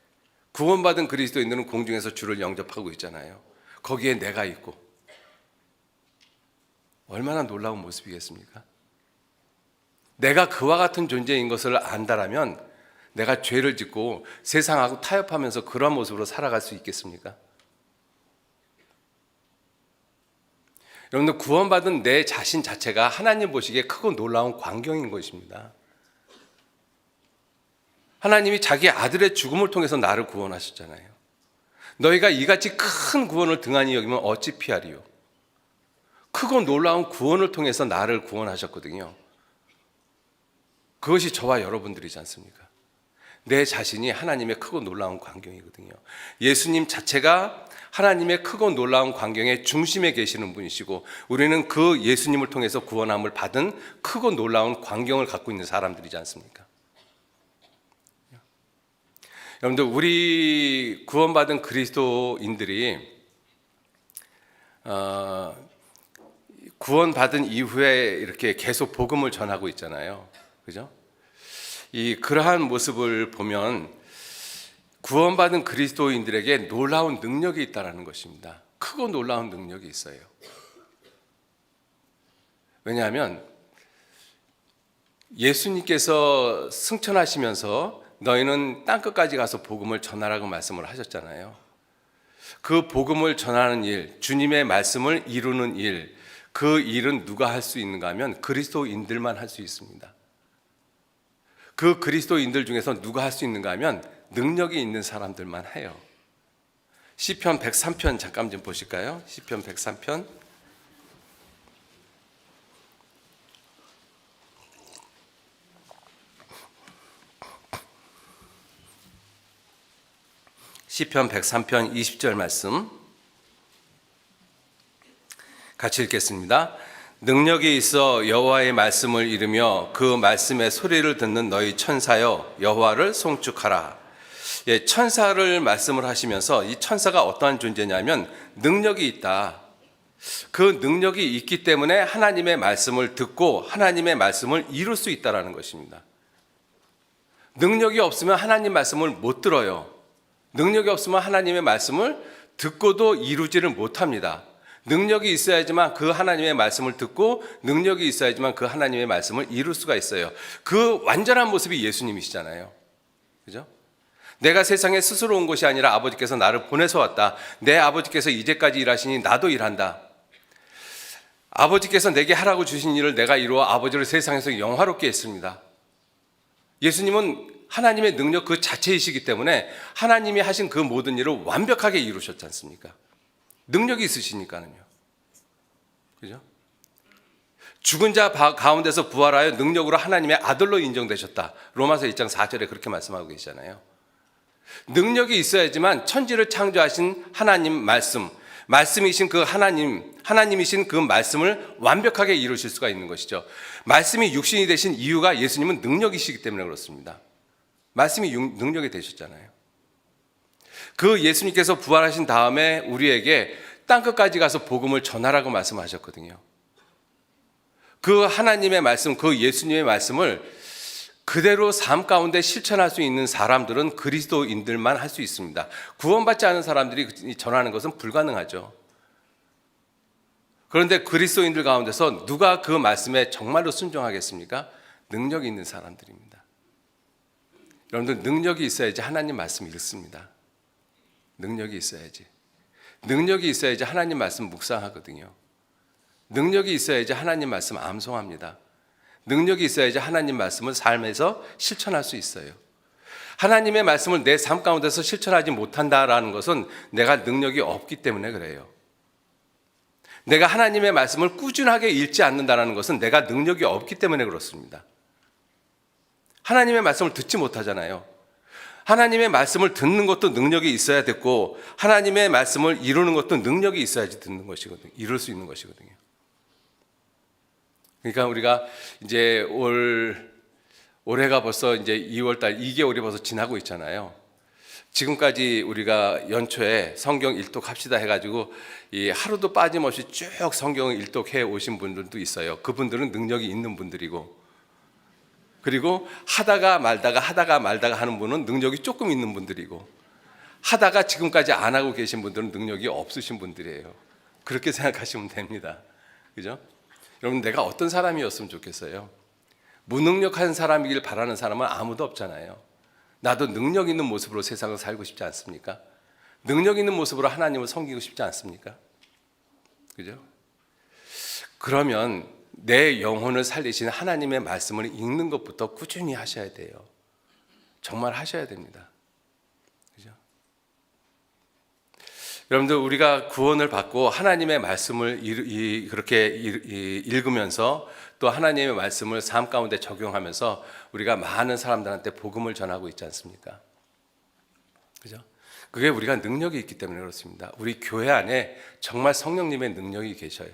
구원받은 그리스도인들은 공중에서 주를 영접하고 있잖아요. 거기에 내가 있고 얼마나 놀라운 모습이겠습니까? 내가 그와 같은 존재인 것을 안다라면 내가 죄를 짓고 세상하고 타협하면서 그런 모습으로 살아갈 수 있겠습니까? 여러분들, 구원받은 내 자신 자체가 하나님 보시기에 크고 놀라운 광경인 것입니다. 하나님이 자기 아들의 죽음을 통해서 나를 구원하셨잖아요. 너희가 이같이 큰 구원을 등한히 여기면 어찌 피하리요. 크고 놀라운 구원을 통해서 나를 구원하셨거든요. 그것이 저와 여러분들이지 않습니까? 내 자신이 하나님의 크고 놀라운 광경이거든요. 예수님 자체가 하나님의 크고 놀라운 광경의 중심에 계시는 분이시고, 우리는 그 예수님을 통해서 구원함을 받은 크고 놀라운 광경을 갖고 있는 사람들이지 않습니까? 여러분들, 우리 구원받은 그리스도인들이 구원받은 이후에 이렇게 계속 복음을 전하고 있잖아요. 그죠? 그러한 모습을 보면 구원받은 그리스도인들에게 놀라운 능력이 있다는 것입니다. 크고 놀라운 능력이 있어요. 왜냐하면 예수님께서 승천하시면서 너희는 땅끝까지 가서 복음을 전하라고 말씀을 하셨잖아요. 그 복음을 전하는 일, 주님의 말씀을 이루는 일, 그 일은 누가 할 수 있는가 하면 그리스도인들만 할 수 있습니다. 그 그리스도인들 중에서 누가 할 수 있는가 하면 능력이 있는 사람들만 해요. 시편 103편 잠깐 좀 보실까요? 시편 103편. 시편 103편 20절 말씀 같이 읽겠습니다. 능력이 있어 여호와의 말씀을 이루며 그 말씀의 소리를 듣는 너희 천사여 여호와를 송축하라. 예, 천사를 말씀을 하시면서 이 천사가 어떠한 존재냐면 능력이 있다. 그 능력이 있기 때문에 하나님의 말씀을 듣고 하나님의 말씀을 이룰 수 있다는 것입니다. 능력이 없으면 하나님 말씀을 못 들어요. 능력이 없으면 하나님의 말씀을 듣고도 이루지를 못합니다. 능력이 있어야지만 그 하나님의 말씀을 듣고 능력이 있어야지만 그 하나님의 말씀을 이룰 수가 있어요. 그 완전한 모습이 예수님이시잖아요. 그죠? 내가 세상에 스스로 온 것이 아니라 아버지께서 나를 보내서 왔다. 내 아버지께서 이제까지 일하시니 나도 일한다. 아버지께서 내게 하라고 주신 일을 내가 이루어 아버지를 세상에서 영화롭게 했습니다. 예수님은 하나님의 능력 그 자체이시기 때문에 하나님이 하신 그 모든 일을 완벽하게 이루셨지 않습니까? 능력이 있으시니까는요. 그죠? 죽은 자 가운데서 부활하여 능력으로 하나님의 아들로 인정되셨다. 로마서 1장 4절에 그렇게 말씀하고 계시잖아요. 능력이 있어야지만 천지를 창조하신 하나님 말씀이신 그 하나님이신 그 말씀을 완벽하게 이루실 수가 있는 것이죠. 말씀이 육신이 되신 이유가 예수님은 능력이시기 때문에 그렇습니다. 말씀이 능력이 되셨잖아요. 그 예수님께서 부활하신 다음에 우리에게 땅끝까지 가서 복음을 전하라고 말씀하셨거든요. 그 하나님의 말씀, 그 예수님의 말씀을 그대로 삶 가운데 실천할 수 있는 사람들은 그리스도인들만 할 수 있습니다. 구원받지 않은 사람들이 전하는 것은 불가능하죠. 그런데 그리스도인들 가운데서 누가 그 말씀에 정말로 순종하겠습니까? 능력이 있는 사람들입니다. 여러분들, 능력이 있어야지 하나님 말씀 읽습니다. 능력이 있어야지. 능력이 있어야지 하나님 말씀 묵상하거든요. 능력이 있어야지 하나님 말씀 암송합니다. 능력이 있어야지 하나님 말씀을 삶에서 실천할 수 있어요. 하나님의 말씀을 내 삶 가운데서 실천하지 못한다라는 것은 내가 능력이 없기 때문에 그래요. 내가 하나님의 말씀을 꾸준하게 읽지 않는다는 것은 내가 능력이 없기 때문에 그렇습니다. 하나님의 말씀을 듣지 못하잖아요. 하나님의 말씀을 듣는 것도 능력이 있어야 됐고, 하나님의 말씀을 이루는 것도 능력이 있어야지 듣는 것이거든요. 이룰 수 있는 것이거든요. 그러니까 우리가 이제 올해가 벌써 이제 2월달 2개월이 벌써 지나고 있잖아요. 지금까지 우리가 연초에 성경 일독합시다 해가지고 이 하루도 빠짐없이 쭉 성경을 일독해 오신 분들도 있어요. 그분들은 능력이 있는 분들이고, 그리고 하다가 말다가 하는 분은 능력이 조금 있는 분들이고, 하다가 지금까지 안 하고 계신 분들은 능력이 없으신 분들이에요. 그렇게 생각하시면 됩니다. 그죠? 여러분, 내가 어떤 사람이었으면 좋겠어요? 무능력한 사람이길 바라는 사람은 아무도 없잖아요. 나도 능력 있는 모습으로 세상을 살고 싶지 않습니까? 능력 있는 모습으로 하나님을 섬기고 싶지 않습니까? 그죠? 그러면 내 영혼을 살리시는 하나님의 말씀을 읽는 것부터 꾸준히 하셔야 돼요. 정말 하셔야 됩니다. 그죠? 여러분들, 우리가 구원을 받고 하나님의 말씀을 그렇게 읽으면서 또 하나님의 말씀을 삶 가운데 적용하면서 우리가 많은 사람들한테 복음을 전하고 있지 않습니까? 그죠? 그게 우리가 능력이 있기 때문에 그렇습니다. 우리 교회 안에 정말 성령님의 능력이 계셔요.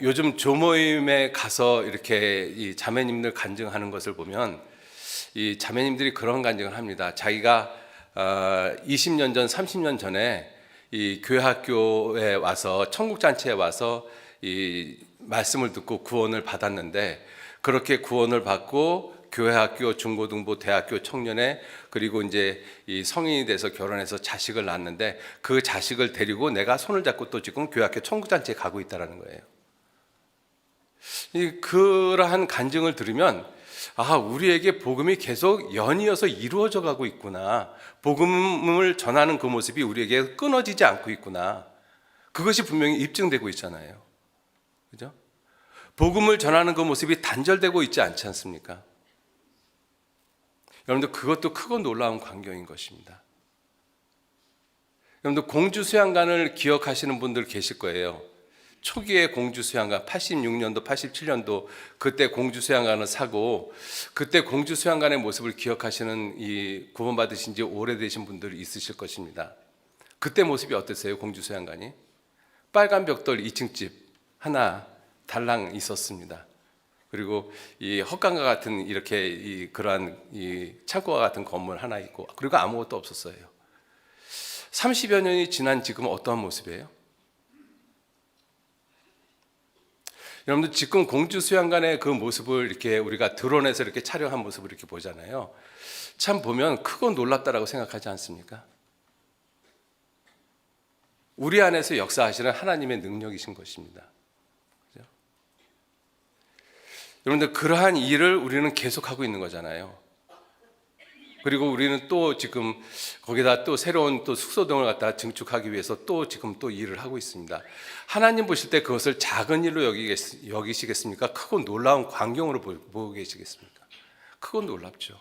요즘 조모임에 가서 이렇게 이 자매님들 간증하는 것을 보면 이 자매님들이 그런 간증을 합니다. 자기가 20년 전, 30년 전에 이 교회 학교에 와서 천국잔치에 와서 이 말씀을 듣고 구원을 받았는데, 그렇게 구원을 받고 교회 학교, 중고등부, 대학교 청년회, 그리고 이제 이 성인이 돼서 결혼해서 자식을 낳았는데, 그 자식을 데리고 내가 손을 잡고 또 지금 교회 학교 천국잔치에 가고 있다는 거예요. 그러한 간증을 들으면 우리에게 복음이 계속 연이어서 이루어져 가고 있구나. 복음을 전하는 그 모습이 우리에게 끊어지지 않고 있구나. 그것이 분명히 입증되고 있잖아요. 그죠? 복음을 전하는 그 모습이 단절되고 있지 않지 않습니까? 여러분들, 그것도 크고 놀라운 광경인 것입니다. 여러분들, 공주 수양관을 기억하시는 분들 계실 거예요. 초기에 공주 수양관, 86년도, 87년도 그때 공주 수양관을 사고, 그때 공주 수양관의 모습을 기억하시는 이 구원받으신 지 오래되신 분들이 있으실 것입니다. 그때 모습이 어땠어요? 공주 수양관이 빨간 벽돌 2층 집 하나 달랑 있었습니다. 그리고 이 헛간과 같은 이렇게 그러한 이 창고와 같은 건물 하나 있고, 그리고 아무것도 없었어요. 30여 년이 지난 지금 어떠한 모습이에요? 여러분들, 지금 공주 수양관의 그 모습을 이렇게 우리가 드론에서 이렇게 촬영한 모습을 이렇게 보잖아요. 참 보면 크고 놀랍다라고 생각하지 않습니까? 우리 안에서 역사하시는 하나님의 능력이신 것입니다. 그죠? 여러분들, 그러한 일을 우리는 계속하고 있는 거잖아요. 그리고 우리는 또 지금 거기다 또 새로운 또 숙소동을 갖다 증축하기 위해서 또 지금 또 일을 하고 있습니다. 하나님 보실 때 그것을 작은 일로 여기시겠습니까? 크고 놀라운 광경으로 보고 계시겠습니까? 크고 놀랍죠.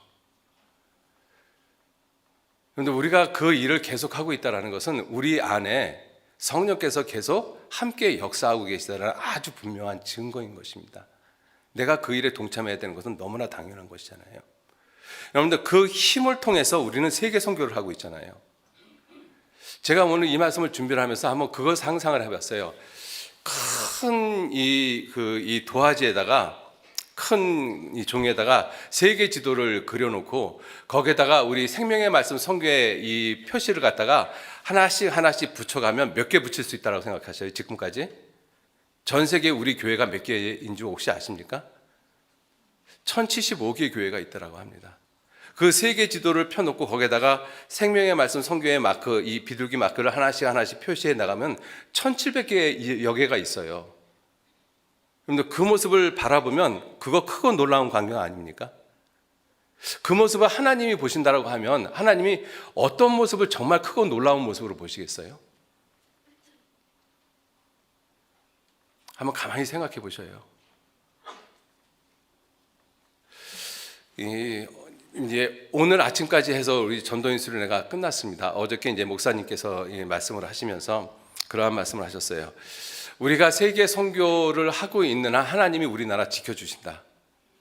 그런데 우리가 그 일을 계속하고 있다는 것은 우리 안에 성령께서 계속 함께 역사하고 계시다는 아주 분명한 증거인 것입니다. 내가 그 일에 동참해야 되는 것은 너무나 당연한 것이잖아요. 여러분들, 그 힘을 통해서 우리는 세계 선교를 하고 있잖아요. 제가 오늘 이 말씀을 준비를 하면서 한번 그걸 상상을 해봤어요. 큰 이 도화지에다가, 큰 이 종이에다가 세계 지도를 그려놓고 거기에다가 우리 생명의 말씀 선교의 이 표시를 갖다가 하나씩 붙여가면 몇 개 붙일 수 있다고 생각하셔요? 지금까지 전 세계 우리 교회가 몇 개인지 혹시 아십니까? 1075개의 교회가 있다고 합니다. 그 세계 지도를 펴놓고 거기에다가 생명의 말씀 선교의 마크, 이 비둘기 마크를 하나씩 표시해 나가면 1700개여 개가 있어요. 그런데 그 모습을 바라보면 그거 크고 놀라운 광경 아닙니까? 그 모습을 하나님이 보신다라고 하면 하나님이 어떤 모습을 정말 크고 놀라운 모습으로 보시겠어요? 한번 가만히 생각해 보셔요. 이제 오늘 아침까지 해서 우리 전도인 수련회가 끝났습니다. 어저께 이제 목사님께서 말씀을 하시면서 그러한 말씀을 하셨어요. 우리가 세계 선교를 하고 있는 한 하나님이 우리나라 지켜주신다.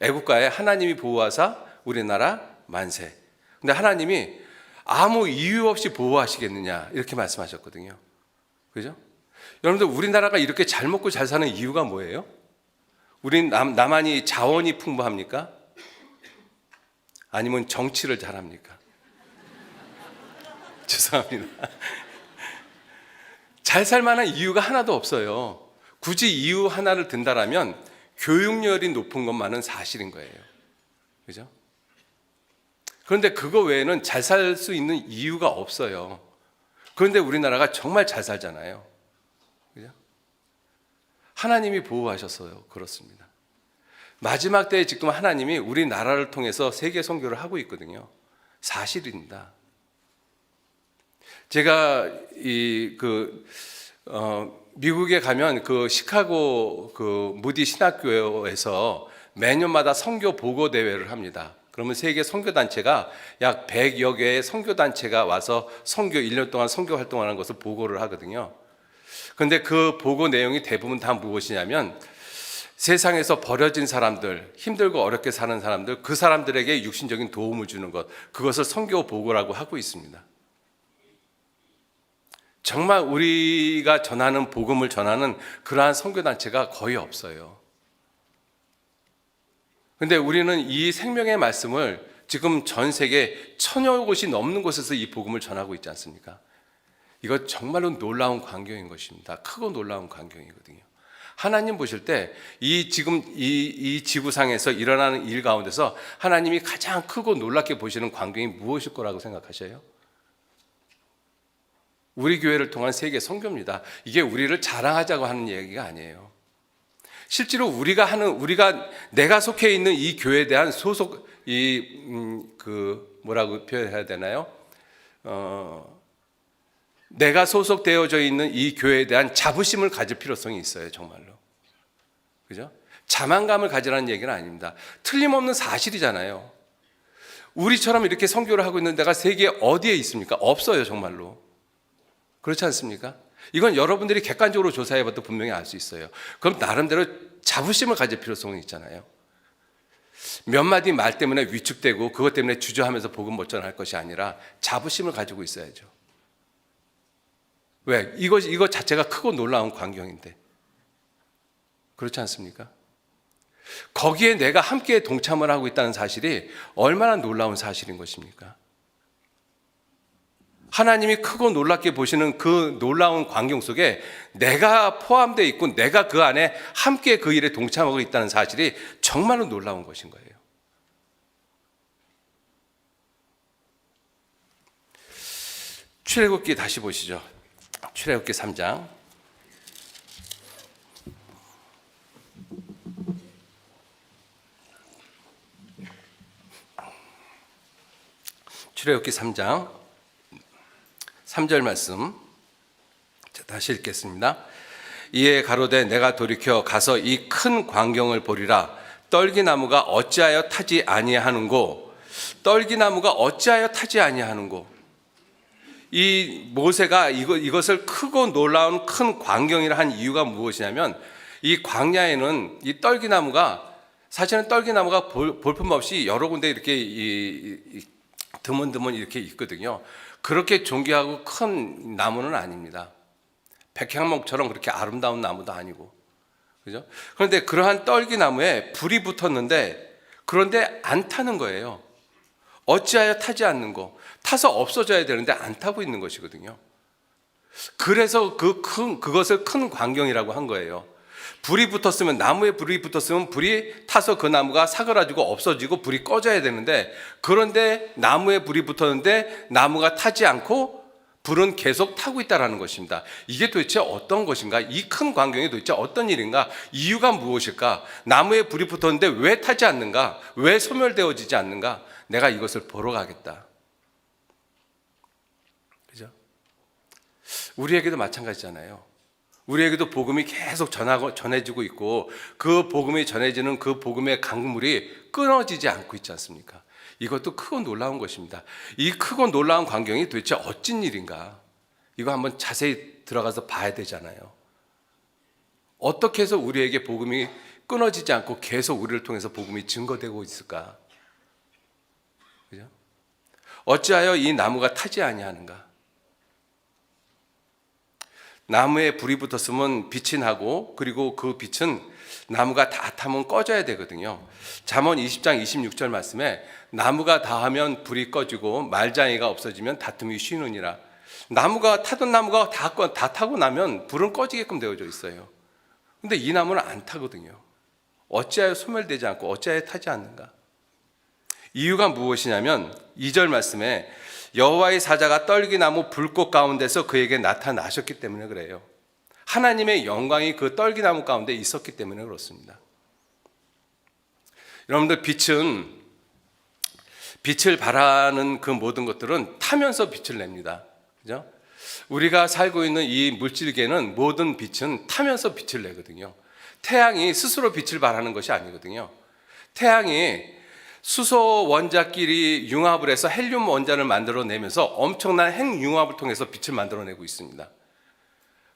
애국가에 하나님이 보호하사 우리나라 만세. 근데 하나님이 아무 이유 없이 보호하시겠느냐 이렇게 말씀하셨거든요. 그죠? 여러분들, 우리나라가 이렇게 잘 먹고 잘 사는 이유가 뭐예요? 우리 나만이 자원이 풍부합니까? 아니면 정치를 잘합니까? 죄송합니다. 잘 살만한 이유가 하나도 없어요. 굳이 이유 하나를 든다라면 교육열이 높은 것만은 사실인 거예요. 그죠? 그런데 그거 외에는 잘 살 수 있는 이유가 없어요. 그런데 우리나라가 정말 잘 살잖아요. 그죠? 하나님이 보호하셨어요. 그렇습니다. 마지막 때에 지금 하나님이 우리나라를 통해서 세계 선교를 하고 있거든요. 사실입니다. 제가 미국에 가면 그 시카고 그 무디 신학교에서 매년마다 선교 보고 대회를 합니다. 그러면 세계 선교 단체가 약 100여 개의 선교 단체가 와서 선교 1년 동안 선교 활동하는 것을 보고를 하거든요. 그런데 그 보고 내용이 대부분 다 무엇이냐면 세상에서 버려진 사람들, 힘들고 어렵게 사는 사람들, 그 사람들에게 육신적인 도움을 주는 것, 그것을 선교 보고라고 하고 있습니다. 정말 우리가 전하는 복음을 전하는 그러한 선교단체가 거의 없어요. 그런데 우리는 이 생명의 말씀을 지금 전 세계 1000여 곳이 넘는 곳에서 이 복음을 전하고 있지 않습니까? 이거 정말로 놀라운 광경인 것입니다. 크고 놀라운 광경이거든요. 하나님 보실 때 지금 이 지구상에서 일어나는 일 가운데서 하나님이 가장 크고 놀랍게 보시는 광경이 무엇일 거라고 생각하셔요? 우리 교회를 통한 세계 선교입니다. 이게 우리를 자랑하자고 하는 얘기가 아니에요. 실제로 내가 속해 있는 이 교회에 대한 소속 뭐라고 표현해야 되나요? 내가 소속되어져 있는 이 교회에 대한 자부심을 가질 필요성이 있어요, 정말로. 그죠? 자만감을 가지라는 얘기는 아닙니다. 틀림없는 사실이잖아요. 우리처럼 이렇게 선교를 하고 있는 데가 세계 어디에 있습니까? 없어요, 정말로. 그렇지 않습니까? 이건 여러분들이 객관적으로 조사해봐도 분명히 알 수 있어요. 그럼 나름대로 자부심을 가질 필요성이 있잖아요. 몇 마디 말 때문에 위축되고 그것 때문에 주저하면서 복음 못 전할 것이 아니라 자부심을 가지고 있어야죠. 왜? 이거 자체가 크고 놀라운 광경인데. 그렇지 않습니까? 거기에 내가 함께 동참을 하고 있다는 사실이 얼마나 놀라운 사실인 것입니까? 하나님이 크고 놀랍게 보시는 그 놀라운 광경 속에 내가 포함되어 있고 내가 그 안에 함께 그 일에 동참하고 있다는 사실이 정말로 놀라운 것인 거예요. 출애굽기 다시 보시죠. 출애굽기 3장. 출애굽기 3장 3절 말씀 다시 읽겠습니다. 이에 가로되 내가 돌이켜 가서 이 큰 광경을 보리라. 떨기나무가 어찌하여 타지 아니하는고. 떨기나무가 어찌하여 타지 아니하는고. 이 모세가 이것을 크고 놀라운 큰 광경이라 한 이유가 무엇이냐면 이 광야에는 이 떨기나무가 사실은 떨기나무가 볼품없이 여러 군데 이렇게 드문드문 이렇게 있거든요. 그렇게 존귀하고 큰 나무는 아닙니다. 백향목처럼 그렇게 아름다운 나무도 아니고, 그죠? 그런데 그러한 떨기나무에 불이 붙었는데 그런데 안 타는 거예요. 어찌하여 타지 않는 거? 타서 없어져야 되는데 안 타고 있는 것이거든요. 그래서 그것을 큰 광경이라고 한 거예요. 불이 붙었으면, 나무에 불이 붙었으면 불이 타서 그 나무가 사그라지고 없어지고 불이 꺼져야 되는데, 그런데 나무에 불이 붙었는데 나무가 타지 않고 불은 계속 타고 있다는 것입니다. 이게 도대체 어떤 것인가? 이 큰 광경이 도대체 어떤 일인가? 이유가 무엇일까? 나무에 불이 붙었는데 왜 타지 않는가? 왜 소멸되어지지 않는가? 내가 이것을 보러 가겠다. 그죠? 우리에게도 마찬가지잖아요. 우리에게도 복음이 계속 전해지고 있고 그 복음이 전해지는 그 복음의 강물이 끊어지지 않고 있지 않습니까? 이것도 크고 놀라운 것입니다. 이 크고 놀라운 광경이 도대체 어찐 일인가? 이거 한번 자세히 들어가서 봐야 되잖아요. 어떻게 해서 우리에게 복음이 끊어지지 않고 계속 우리를 통해서 복음이 증거되고 있을까? 그죠? 어찌하여 이 나무가 타지 아니하는가? 나무에 불이 붙었으면 빛이 나고, 그리고 그 빛은 나무가 다 타면 꺼져야 되거든요. 잠언 20장 26절 말씀에 나무가 다하면 불이 꺼지고 말장이가 없어지면 다툼이 쉬느니라. 타던 나무가 다 타고 나면 불은 꺼지게끔 되어져 있어요. 근데 이 나무는 안 타거든요. 어찌하여 소멸되지 않고 어찌하여 타지 않는가? 이유가 무엇이냐면 2절 말씀에 여호와의 사자가 떨기나무 불꽃 가운데서 그에게 나타나셨기 때문에 그래요. 하나님의 영광이 그 떨기나무 가운데 있었기 때문에 그렇습니다. 여러분들 빛을 발하는 그 모든 것들은 타면서 빛을 냅니다. 그죠? 우리가 살고 있는 이 물질계는 모든 빛은 타면서 빛을 내거든요. 태양이 스스로 빛을 발하는 것이 아니거든요. 태양이 수소 원자끼리 융합을 해서 헬륨 원자를 만들어내면서 엄청난 핵융합을 통해서 빛을 만들어내고 있습니다.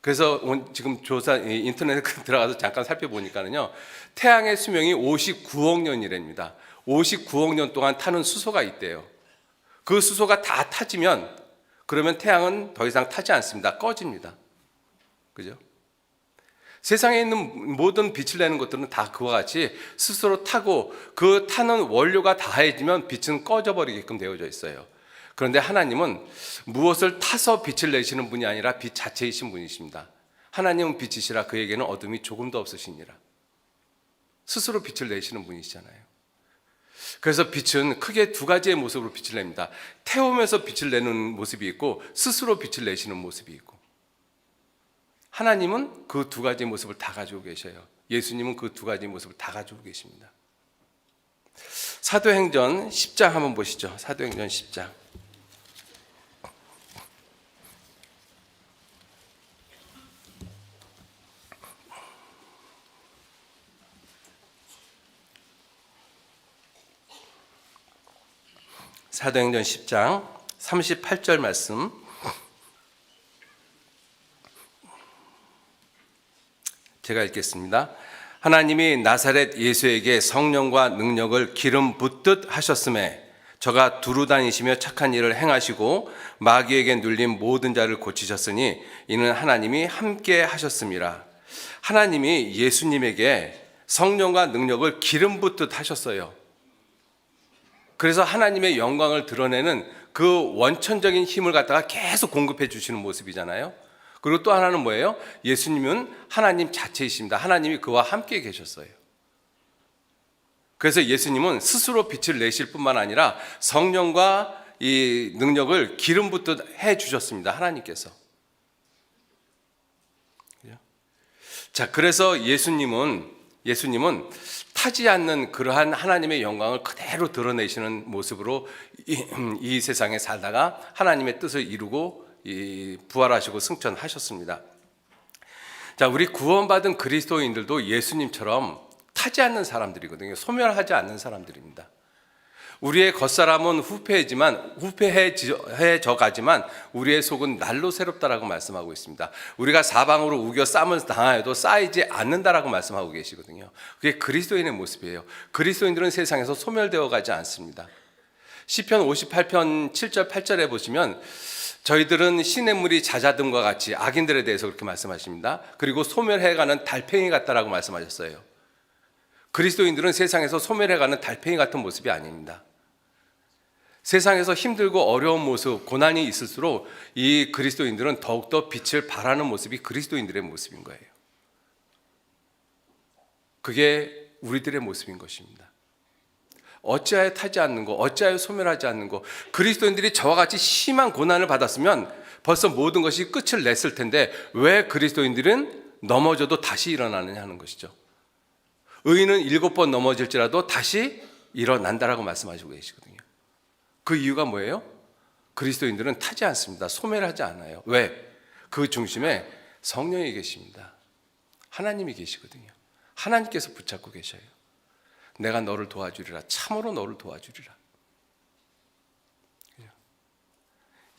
그래서 지금 인터넷에 들어가서 잠깐 살펴보니까는요, 태양의 수명이 59억 년이랍니다. 59억 년 동안 타는 수소가 있대요. 그 수소가 다 타지면 그러면 태양은 더 이상 타지 않습니다. 꺼집니다. 그죠? 세상에 있는 모든 빛을 내는 것들은 다 그와 같이 스스로 타고 그 타는 원료가 다해지면 빛은 꺼져버리게끔 되어져 있어요. 그런데 하나님은 무엇을 타서 빛을 내시는 분이 아니라 빛 자체이신 분이십니다. 하나님은 빛이시라 그에게는 어둠이 조금도 없으시니라. 스스로 빛을 내시는 분이시잖아요. 그래서 빛은 크게 두 가지의 모습으로 빛을 냅니다. 태우면서 빛을 내는 모습이 있고 스스로 빛을 내시는 모습이 있고, 하나님은 그 두 가지 모습을 다 가지고 계셔요. 예수님은 그 두 가지 모습을 다 가지고 계십니다. 사도행전 10장 한번 보시죠. 사도행전 10장. 사도행전 10장 38절 말씀, 제가 읽겠습니다. 하나님이 나사렛 예수에게 성령과 능력을 기름 붓듯 하셨음에 저가 두루 다니시며 착한 일을 행하시고 마귀에게 눌린 모든 자를 고치셨으니 이는 하나님이 함께 하셨음이라. 하나님이 예수님에게 성령과 능력을 기름 붓듯 하셨어요. 그래서 하나님의 영광을 드러내는 그 원천적인 힘을 갖다가 계속 공급해 주시는 모습이잖아요. 그리고 또 하나는 뭐예요? 예수님은 하나님 자체이십니다. 하나님이 그와 함께 계셨어요. 그래서 예수님은 스스로 빛을 내실 뿐만 아니라 성령과 이 능력을 기름 붓듯 해 주셨습니다. 하나님께서. 자, 그래서 예수님은 타지 않는 그러한 하나님의 영광을 그대로 드러내시는 모습으로 이 세상에 살다가 하나님의 뜻을 이루고 부활하시고 승천하셨습니다. 자, 우리 구원받은 그리스도인들도 예수님처럼 타지 않는 사람들이거든요. 소멸하지 않는 사람들입니다. 우리의 겉사람은 후패해져 가지만 우리의 속은 날로 새롭다라고 말씀하고 있습니다. 우리가 사방으로 우겨 쌈을 당하여도 쌓이지 않는다라고 말씀하고 계시거든요. 그게 그리스도인의 모습이에요. 그리스도인들은 세상에서 소멸되어 가지 않습니다. 시편 58편 7절 8절에 보시면 저희들은 시냇물이 잦아듦과 같이, 악인들에 대해서 그렇게 말씀하십니다. 그리고 소멸해가는 달팽이 같다라고 말씀하셨어요. 그리스도인들은 세상에서 소멸해가는 달팽이 같은 모습이 아닙니다. 세상에서 힘들고 어려운 모습, 고난이 있을수록 이 그리스도인들은 더욱더 빛을 발하는 모습이 그리스도인들의 모습인 거예요. 그게 우리들의 모습인 것입니다. 어찌하여 타지 않는 거, 어찌하여 소멸하지 않는 거. 그리스도인들이 저와 같이 심한 고난을 받았으면 벌써 모든 것이 끝을 냈을 텐데 왜 그리스도인들은 넘어져도 다시 일어나느냐 하는 것이죠. 의인은 7번 넘어질지라도 다시 일어난다라고 말씀하시고 계시거든요. 그 이유가 뭐예요? 그리스도인들은 타지 않습니다. 소멸하지 않아요. 왜? 그 중심에 성령이 계십니다. 하나님이 계시거든요. 하나님께서 붙잡고 계셔요. 내가 너를 도와주리라. 참으로 너를 도와주리라.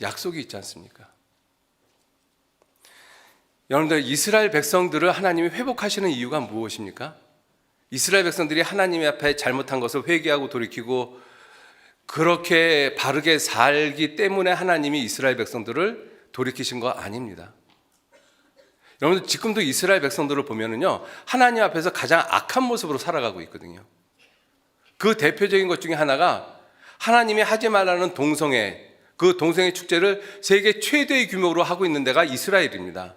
약속이 있지 않습니까? 여러분들, 이스라엘 백성들을 하나님이 회복하시는 이유가 무엇입니까? 이스라엘 백성들이 하나님 앞에 잘못한 것을 회개하고 돌이키고 그렇게 바르게 살기 때문에 하나님이 이스라엘 백성들을 돌이키신 거 아닙니다. 여러분들, 지금도 이스라엘 백성들을 보면은요, 하나님 앞에서 가장 악한 모습으로 살아가고 있거든요. 그 대표적인 것 중에 하나가 하나님이 하지 말라는 동성애, 그 동성애 축제를 세계 최대의 규모로 하고 있는 데가 이스라엘입니다.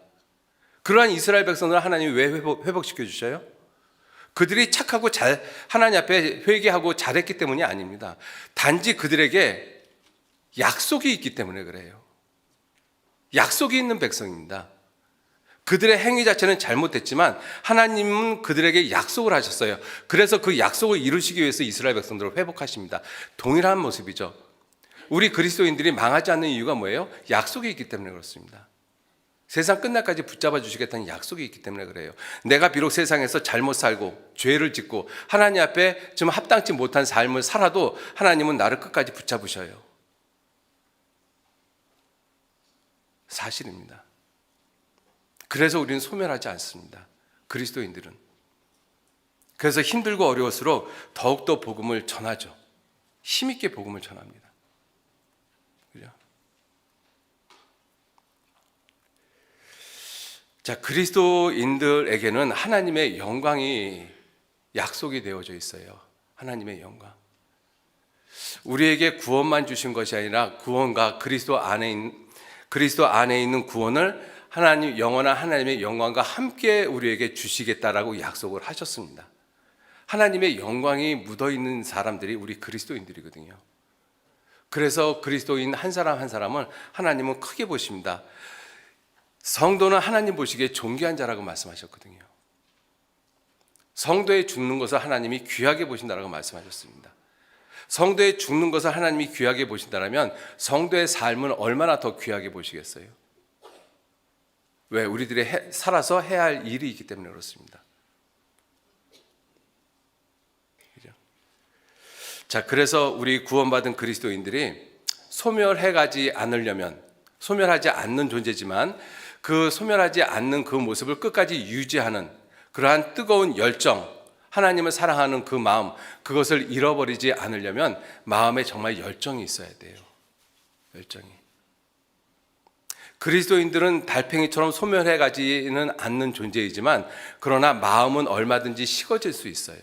그러한 이스라엘 백성들을 하나님이 왜 회복시켜 주셔요? 그들이 착하고 하나님 앞에 회개하고 잘했기 때문이 아닙니다. 단지 그들에게 약속이 있기 때문에 그래요. 약속이 있는 백성입니다. 그들의 행위 자체는 잘못됐지만 하나님은 그들에게 약속을 하셨어요. 그래서 그 약속을 이루시기 위해서 이스라엘 백성들을 회복하십니다. 동일한 모습이죠. 우리 그리스도인들이 망하지 않는 이유가 뭐예요? 약속이 있기 때문에 그렇습니다. 세상 끝날까지 붙잡아 주시겠다는 약속이 있기 때문에 그래요. 내가 비록 세상에서 잘못 살고 죄를 짓고 하나님 앞에 좀 합당치 못한 삶을 살아도 하나님은 나를 끝까지 붙잡으셔요. 사실입니다. 그래서 우리는 소멸하지 않습니다. 그리스도인들은. 그래서 힘들고 어려울수록 더욱더 복음을 전하죠. 힘있게 복음을 전합니다. 그죠? 자, 그리스도인들에게는 하나님의 영광이 약속이 되어져 있어요. 하나님의 영광. 우리에게 구원만 주신 것이 아니라 구원과 그리스도 안에 있는 구원을 하나님, 영원한 하나님의 영광과 함께 우리에게 주시겠다라고 약속을 하셨습니다. 하나님의 영광이 묻어있는 사람들이 우리 그리스도인들이거든요. 그래서 그리스도인 한 사람 한 사람을 하나님은 크게 보십니다. 성도는 하나님 보시기에 존귀한 자라고 말씀하셨거든요. 성도의 죽는 것을 하나님이 귀하게 보신다라고 말씀하셨습니다. 성도의 죽는 것을 하나님이 귀하게 보신다면 성도의 삶은 얼마나 더 귀하게 보시겠어요? 왜? 우리들이 살아서 해야 할 일이 있기 때문에 그렇습니다. 그죠? 자, 그래서 우리 구원받은 그리스도인들이 소멸하지 않는 존재지만 그 소멸하지 않는 그 모습을 끝까지 유지하는 그러한 뜨거운 열정, 하나님을 사랑하는 그 마음, 그것을 잃어버리지 않으려면 마음에 정말 열정이 있어야 돼요. 열정이. 그리스도인들은 달팽이처럼 소멸해가지는 않는 존재이지만 그러나 마음은 얼마든지 식어질 수 있어요.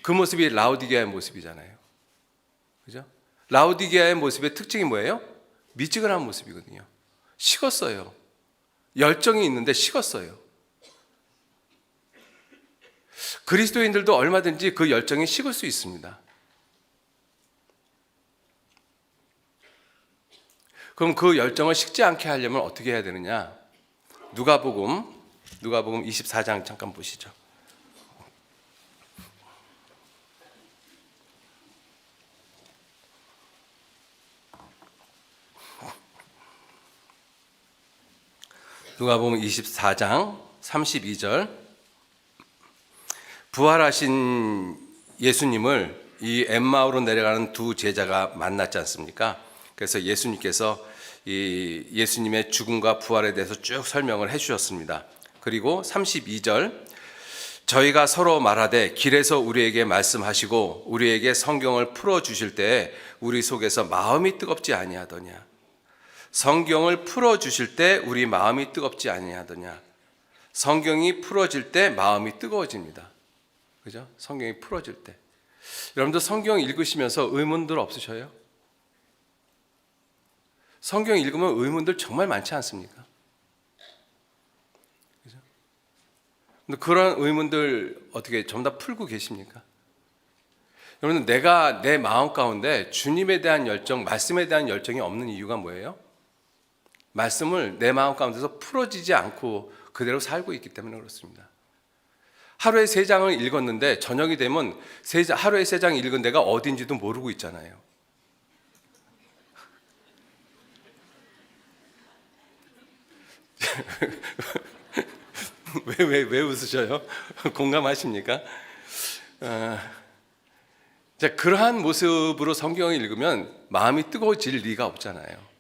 그 모습이 라오디게아의 모습이잖아요. 그죠? 라오디게아의 모습의 특징이 뭐예요? 미지근한 모습이거든요. 식었어요. 열정이 있는데 식었어요. 그리스도인들도 얼마든지 그 열정이 식을 수 있습니다. 그럼 그 열정을 식지 않게 하려면 어떻게 해야 되느냐? 누가복음 24장 잠깐 보시죠. 누가복음 24장 32절. 부활하신 예수님을 이 엠마오로 내려가는 두 제자가 만났지 않습니까? 그래서 예수님께서 이 예수님의 죽음과 부활에 대해서 쭉 설명을 해주셨습니다. 그리고 32절, 저희가 서로 말하되 길에서 우리에게 말씀하시고 우리에게 성경을 풀어주실 때 우리 속에서 마음이 뜨겁지 아니하더냐. 성경을 풀어주실 때 우리 마음이 뜨겁지 아니하더냐. 성경이 풀어질 때 마음이 뜨거워집니다. 그죠? 성경이 풀어질 때. 여러분들 성경 읽으시면서 의문들 없으셔요? 성경 읽으면 의문들 정말 많지 않습니까? 그죠? 근데 그런 의문들 어떻게 전부 다 풀고 계십니까? 여러분, 내가 내 마음 가운데 주님에 대한 열정, 말씀에 대한 열정이 없는 이유가 뭐예요? 말씀을 내 마음 가운데서 풀어지지 않고 그대로 살고 있기 때문에 그렇습니다. 하루에 3장을 읽었는데 저녁이 되면 하루에 3장 읽은 데가 어딘지도 모르고 있잖아요. 왜 웃으셔요? 공감하십니까? 자, 그러한 모습으로 성경을 읽으면 마음이 뜨거워질 리가 없잖아요.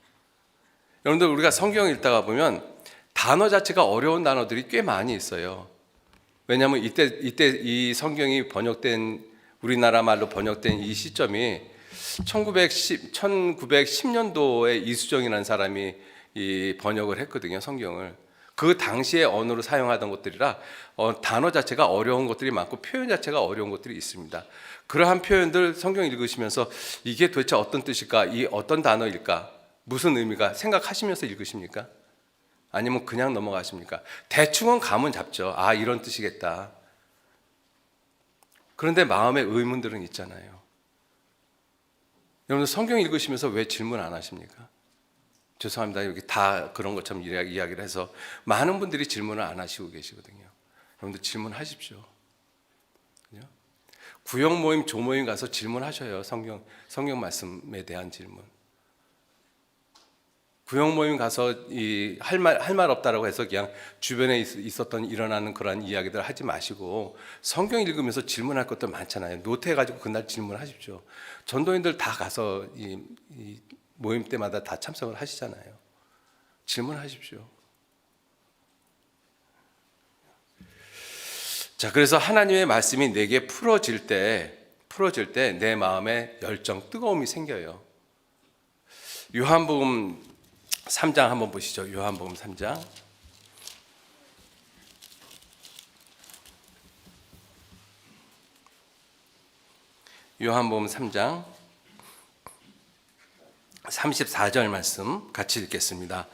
여러분들, 우리가 성경을 읽다가 보면 단어 자체가 어려운 단어들이 꽤 많이 있어요. 왜냐하면 이때 이 성경이 번역된, 우리나라 말로 번역된 이 시점이 1910년도에 이수정이라는 사람이 이 번역을 했거든요, 성경을. 그 당시에 언어로 사용하던 것들이라 단어 자체가 어려운 것들이 많고 표현 자체가 어려운 것들이 있습니다. 그러한 표현들 성경 읽으시면서 이게 도대체 어떤 뜻일까? 이 어떤 단어일까? 무슨 의미가 생각하시면서 읽으십니까? 아니면 그냥 넘어가십니까? 대충은 감은 잡죠. 아, 이런 뜻이겠다. 그런데 마음에 의문들은 있잖아요. 여러분, 성경 읽으시면서 왜 질문 안 하십니까? 죄송합니다. 여기 다 그런 것처럼 이야기를 해서 많은 분들이 질문을 안 하시고 계시거든요. 여러분들 질문하십시오. 구역 모임, 조모임 가서 질문하셔요. 성경 말씀에 대한 질문. 구역 모임 가서 할 말 없다라고 해서 그냥 주변에 있었던 일어나는 그런 이야기들 하지 마시고 성경 읽으면서 질문할 것도 많잖아요. 노트해가지고 그날 질문하십시오. 전도인들 다 가서 이 모임 때마다 다 참석을 하시잖아요. 질문하십시오. 자, 그래서 하나님의 말씀이 내게 풀어질 때 내 마음에 열정, 뜨거움이 생겨요. 요한복음 3장 한번 보시죠. 요한복음 3장. 요한복음 3장 34절 말씀 같이 읽겠습니다.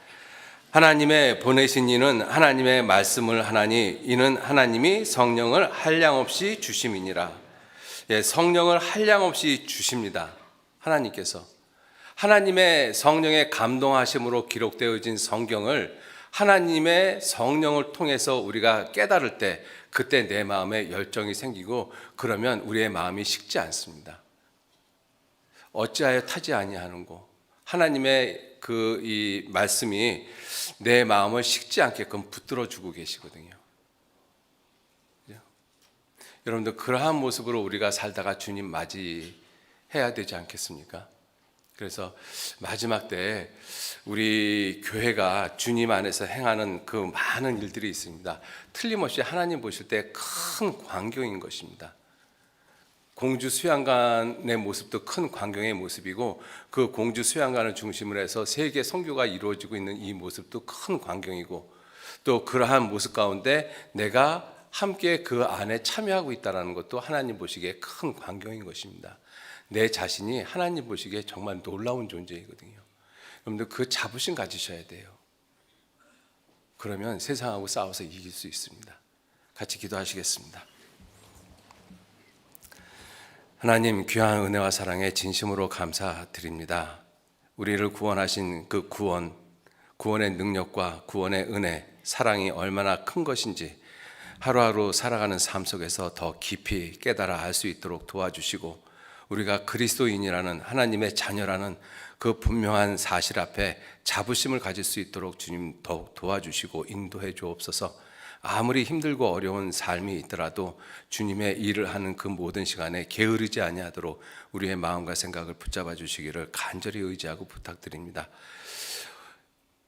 하나님의 보내신 이는 하나님의 말씀을 하나니 이는 하나님이 성령을 한량없이 주심이니라. 예, 성령을 한량없이 주십니다. 하나님께서 하나님의 성령의 감동하심으로 기록되어진 성경을 하나님의 성령을 통해서 우리가 깨달을 때 그때 내 마음에 열정이 생기고 그러면 우리의 마음이 식지 않습니다. 어찌하여 타지 아니하는고. 하나님의 이 말씀이 내 마음을 식지 않게끔 붙들어 주고 계시거든요. 여러분들 그러한 모습으로 우리가 살다가 주님 맞이해야 되지 않겠습니까? 그래서 마지막 때 우리 교회가 주님 안에서 행하는 그 많은 일들이 있습니다. 틀림없이 하나님 보실 때 큰 광경인 것입니다. 공주 수양관의 모습도 큰 광경의 모습이고 그 공주 수양관을 중심으로 해서 세계 선교가 이루어지고 있는 이 모습도 큰 광경이고 또 그러한 모습 가운데 내가 함께 그 안에 참여하고 있다는 것도 하나님 보시기에 큰 광경인 것입니다. 내 자신이 하나님 보시기에 정말 놀라운 존재이거든요. 여러분들 그 자부심 가지셔야 돼요. 그러면 세상하고 싸워서 이길 수 있습니다. 같이 기도하시겠습니다. 하나님 귀한 은혜와 사랑에 진심으로 감사드립니다. 우리를 구원하신 그 구원의 능력과 구원의 은혜, 사랑이 얼마나 큰 것인지 하루하루 살아가는 삶 속에서 더 깊이 깨달아 알 수 있도록 도와주시고 우리가 그리스도인이라는 하나님의 자녀라는 그 분명한 사실 앞에 자부심을 가질 수 있도록 주님 더욱 도와주시고 인도해 주옵소서. 아무리 힘들고 어려운 삶이 있더라도 주님의 일을 하는 그 모든 시간에 게으르지 아니하도록 우리의 마음과 생각을 붙잡아 주시기를 간절히 의지하고 부탁드립니다.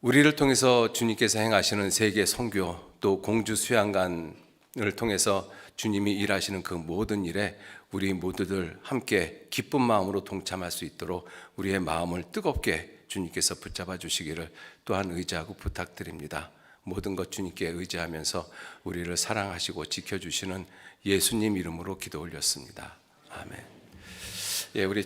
우리를 통해서 주님께서 행하시는 세계 선교 또 공주 수양관을 통해서 주님이 일하시는 그 모든 일에 우리 모두들 함께 기쁜 마음으로 동참할 수 있도록 우리의 마음을 뜨겁게 주님께서 붙잡아 주시기를 또한 의지하고 부탁드립니다. 모든 것 주님께 의지하면서 우리를 사랑하시고 지켜주시는 예수님 이름으로 기도 올렸습니다. 아멘. 예, 우리